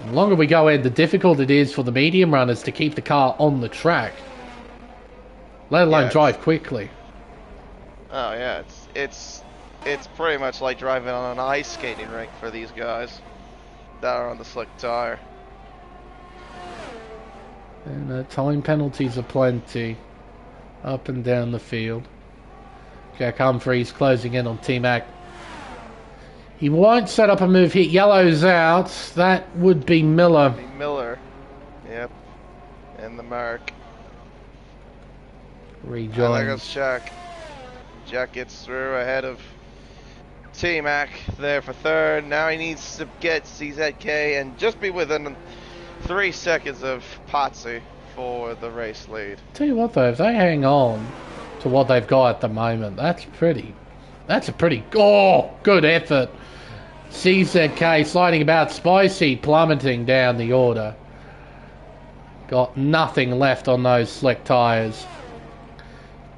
[SPEAKER 1] The longer we go in, the difficult it is for the medium runners to keep the car on the track, let alone drive quickly.
[SPEAKER 2] Oh yeah, it's pretty much like driving on an ice skating rink for these guys that are on the slick tire.
[SPEAKER 1] And time penalties are plenty up and down the field. Jack Humphreys closing in on T-Mac. He won't set up a move hit. Yellow's out. That would be Miller.
[SPEAKER 2] Miller. Yep. And the mark.
[SPEAKER 1] Rejoins.
[SPEAKER 2] And there goes Jack. Jack gets through ahead of T-Mac there for third. Now he needs to get CZK and just be within 3 seconds of Potsy for the race lead.
[SPEAKER 1] Tell you what though, if they hang on to what they've got at the moment, that's a pretty good effort. CZK sliding about, Spicy plummeting down the order. Got nothing left on those slick tyres.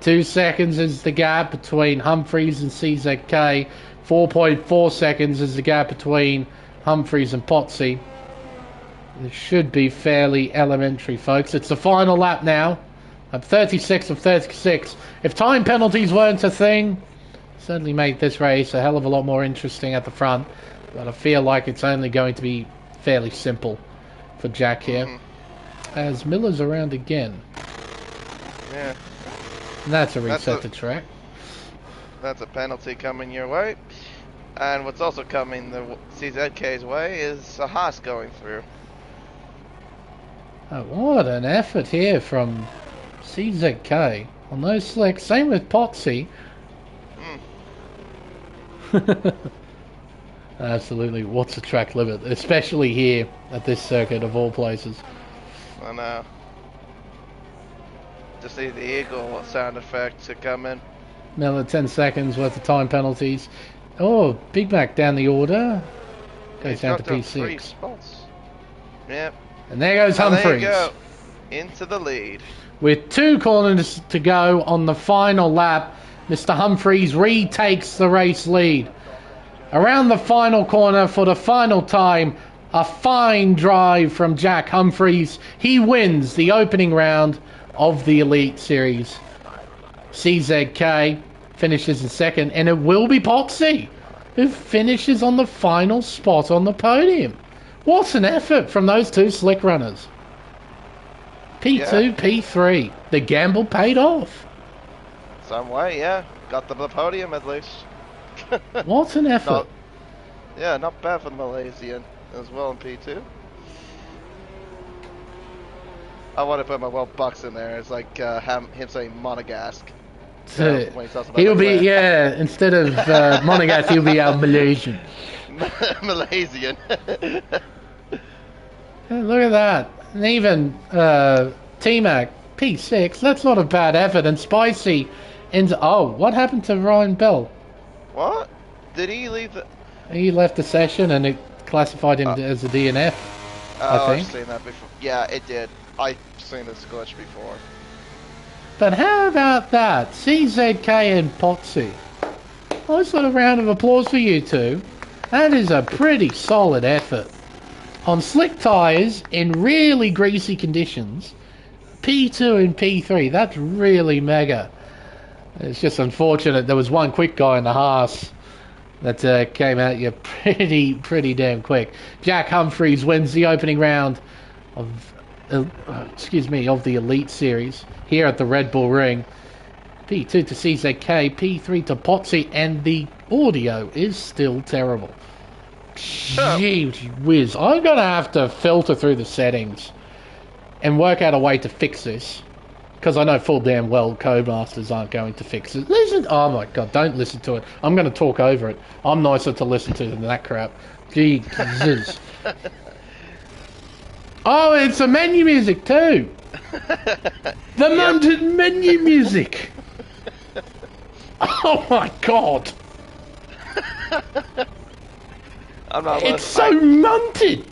[SPEAKER 1] 2 seconds is the gap between Humphreys and CZK. 4.4 seconds is the gap between Humphreys and Potsy. This should be fairly elementary, folks. It's the final lap now. I'm 36 of 36. If time penalties weren't a thing, certainly make this race a hell of a lot more interesting at the front. But I feel like it's only going to be fairly simple for Jack here. As Miller's around again.
[SPEAKER 3] Yeah.
[SPEAKER 1] And that's a reset to track.
[SPEAKER 3] That's a penalty coming your way. And what's also coming the CZK's way is a Haas going through.
[SPEAKER 1] Oh, what an effort here from CZK on those slicks. Same with Potsy. Absolutely. What's the track limit? Especially here at this circuit of all places.
[SPEAKER 3] I know. To see the eagle sound effect to come in.
[SPEAKER 1] Another 10 seconds worth of time penalties. Oh, Big Mac down the order. Goes down to P6.
[SPEAKER 3] 3 spots. Yep.
[SPEAKER 1] And there goes Humphreys.
[SPEAKER 3] There you go. Into the lead.
[SPEAKER 1] With 2 corners to go on the final lap, Mr. Humphreys retakes the race lead. Around the final corner for the final time, a fine drive from Jack Humphreys. He wins the opening round of the Elite Series. CZK finishes in second, and it will be Potsy who finishes on the final spot on the podium. What an effort from those 2 slick runners. P2, yeah. P3. The gamble paid off.
[SPEAKER 3] Some way, yeah. Got them the podium at least.
[SPEAKER 1] What an effort.
[SPEAKER 3] Not bad for the Malaysian as well in P2. I want to put my World Bucks in there. It's like him saying Monegasque.
[SPEAKER 1] He'll be, instead of Monegasque, he'll be our Malaysian.
[SPEAKER 3] Malaysian.
[SPEAKER 1] Look at that. And even T-Mac, P6, that's not a bad effort. And Spicy into... Oh, what happened to Ryan Bell?
[SPEAKER 3] What? Did he leave the...
[SPEAKER 1] He left the session and it classified him as a DNF, I think.
[SPEAKER 3] I've seen that before. Yeah, it did. I've seen this glitch before.
[SPEAKER 1] But how about that? CZK and Potsy. Nice little round of applause for you two. That is a pretty solid effort. On slick tyres, in really greasy conditions, P2 and P3, that's really mega. It's just unfortunate there was one quick guy in the Haas that came at you pretty damn quick. Jack Humphreys wins the opening round of the Elite Series here at the Red Bull Ring. P2 to CZK, P3 to Potsy, and the audio is still terrible. Gee whiz, I'm gonna have to filter through the settings and work out a way to fix this, because I know full damn well Codemasters aren't going to fix it. Listen, oh my god, don't listen to it. I'm gonna talk over it. I'm nicer to listen to than that crap. Jesus. Oh, it's a menu music too. The mounted menu music. Oh my god. It's so munted.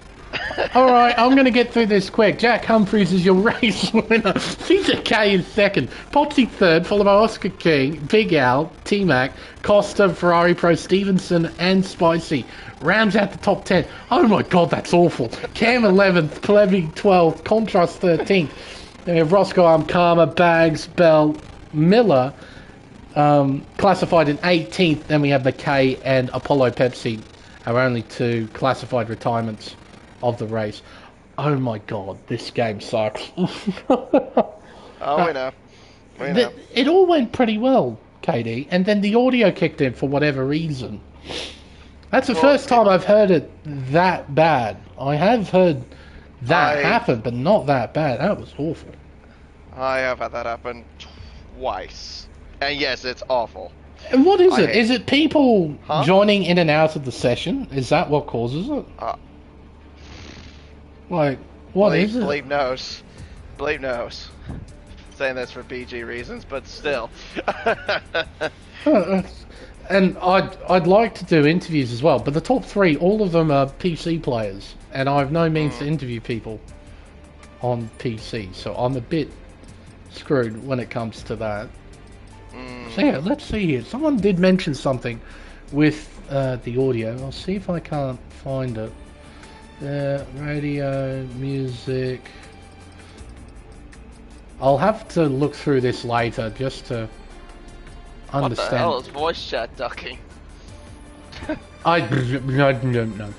[SPEAKER 1] Alright, I'm going to get through this quick. Jack Humphreys is your race winner. CZK is second. Potsy third, followed by Oscar King, Big Al, T-Mac, Costa, Ferrari Pro, Stevenson, and Spicy. Rounds out the top 10. Oh my god, that's awful. Cam 11th, Plebby 12th, Contrast 13th. Then we have Roscoe Arm, Karma, Bags, Bell, Miller, classified in 18th. Then we have McKay and Apollo Pepsi, our only 2 classified retirements of the race. Oh my god, this game sucks.
[SPEAKER 3] We know.
[SPEAKER 1] It all went pretty well, KD, and then the audio kicked in for whatever reason. That's the first time I've heard it that bad. I have heard that happen, but not that bad. That was awful.
[SPEAKER 3] I have had that happen twice. And yes, it's awful.
[SPEAKER 1] And what is it? Is it people joining in and out of the session? Is that what causes it? What is it?
[SPEAKER 3] Blade knows. Blade knows. Saying this for BG reasons, but still.
[SPEAKER 1] And I'd like to do interviews as well, but the top 3, all of them are PC players, and I have no means to interview people on PC, so I'm a bit screwed when it comes to that. So yeah, let's see here. Someone did mention something with the audio. I'll see if I can't find it. Radio, music. I'll have to look through this later just to understand.
[SPEAKER 3] What the hell is voice chat ducking?
[SPEAKER 1] I don't know.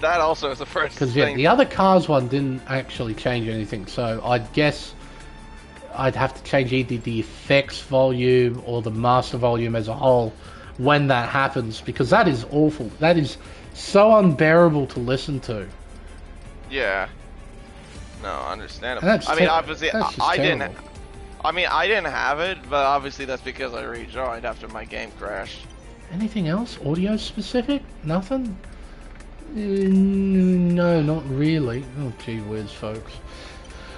[SPEAKER 3] That also is the first
[SPEAKER 1] Because
[SPEAKER 3] thing.
[SPEAKER 1] the other cars one didn't actually change anything, so I guess I'd have to change either the effects volume or the master volume as a whole when that happens, because that is awful. That is so unbearable to listen to.
[SPEAKER 3] Yeah. No, understandable.
[SPEAKER 1] That's
[SPEAKER 3] I mean, obviously, I didn't.
[SPEAKER 1] terrible.
[SPEAKER 3] I mean, I didn't have it, but obviously that's because I rejoined after my game crashed.
[SPEAKER 1] Anything else? Audio specific? Nothing? No, not really. Oh, gee whiz, folks.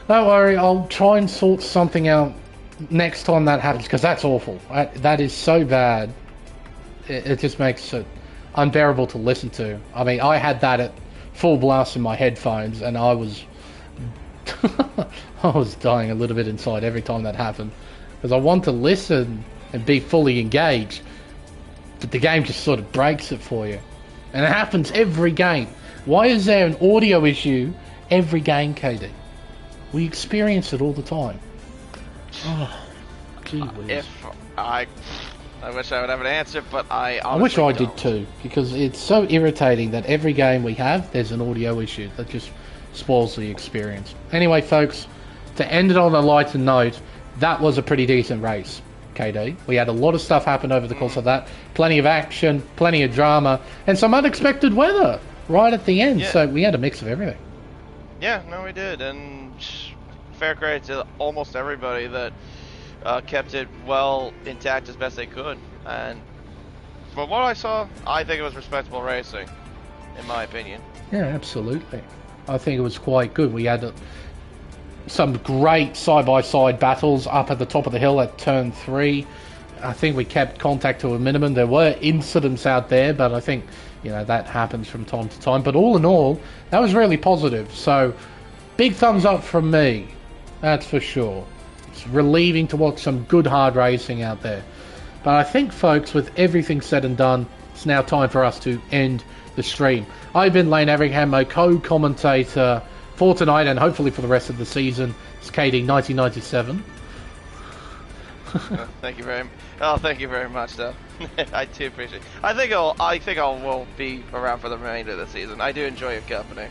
[SPEAKER 1] Don't worry, I'll try and sort something out next time that happens, because that's awful. That is so bad. It just makes it unbearable to listen to. I mean, I had that at full blast in my headphones, and I was... I was dying a little bit inside every time that happened. Because I want to listen and be fully engaged, but the game just sort of breaks it for you. And it happens every game. Why is there an audio issue every game, KD? We experience it all the time. Oh, gee whiz.
[SPEAKER 3] I wish I would have an answer, but
[SPEAKER 1] I wish I did too, because it's so irritating that every game we have, there's an audio issue that just spoils the experience. Anyway, folks, to end it on a lighter note, that was a pretty decent race, KD. We had a lot of stuff happen over the course of that. Plenty of action, plenty of drama, and some unexpected weather right at the end. Yeah. So we had a mix of everything.
[SPEAKER 3] Yeah, no, we did, and fair credit to almost everybody that kept it well intact as best they could. And from what I saw, I think it was respectable racing, in my opinion.
[SPEAKER 1] Yeah, absolutely. I think it was quite good. We had some great side-by-side battles up at the top of the hill at turn 3. I think we kept contact to a minimum. There were incidents out there, but I think, you know, that happens from time to time. But all in all, that was really positive. So, big thumbs up from me. That's for sure. It's relieving to watch some good hard racing out there. But I think, folks, with everything said and done, it's now time for us to end the stream. I've been Lane Everingham, my co-commentator for tonight and hopefully for the rest of the season. It's KD 1997.
[SPEAKER 3] Thank you very much, though. I do appreciate it. I think I will be around for the remainder of the season. I do enjoy your company,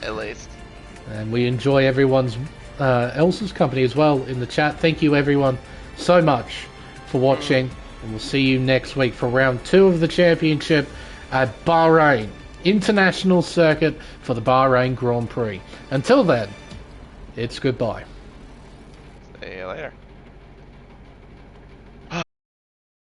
[SPEAKER 3] at least.
[SPEAKER 1] And we enjoy everyone's else's company as well in the chat. Thank you, everyone, so much for watching. And we'll see you next week for round 2 of the championship at Bahrain International Circuit for the Bahrain Grand Prix. Until then, it's goodbye.
[SPEAKER 3] See you later.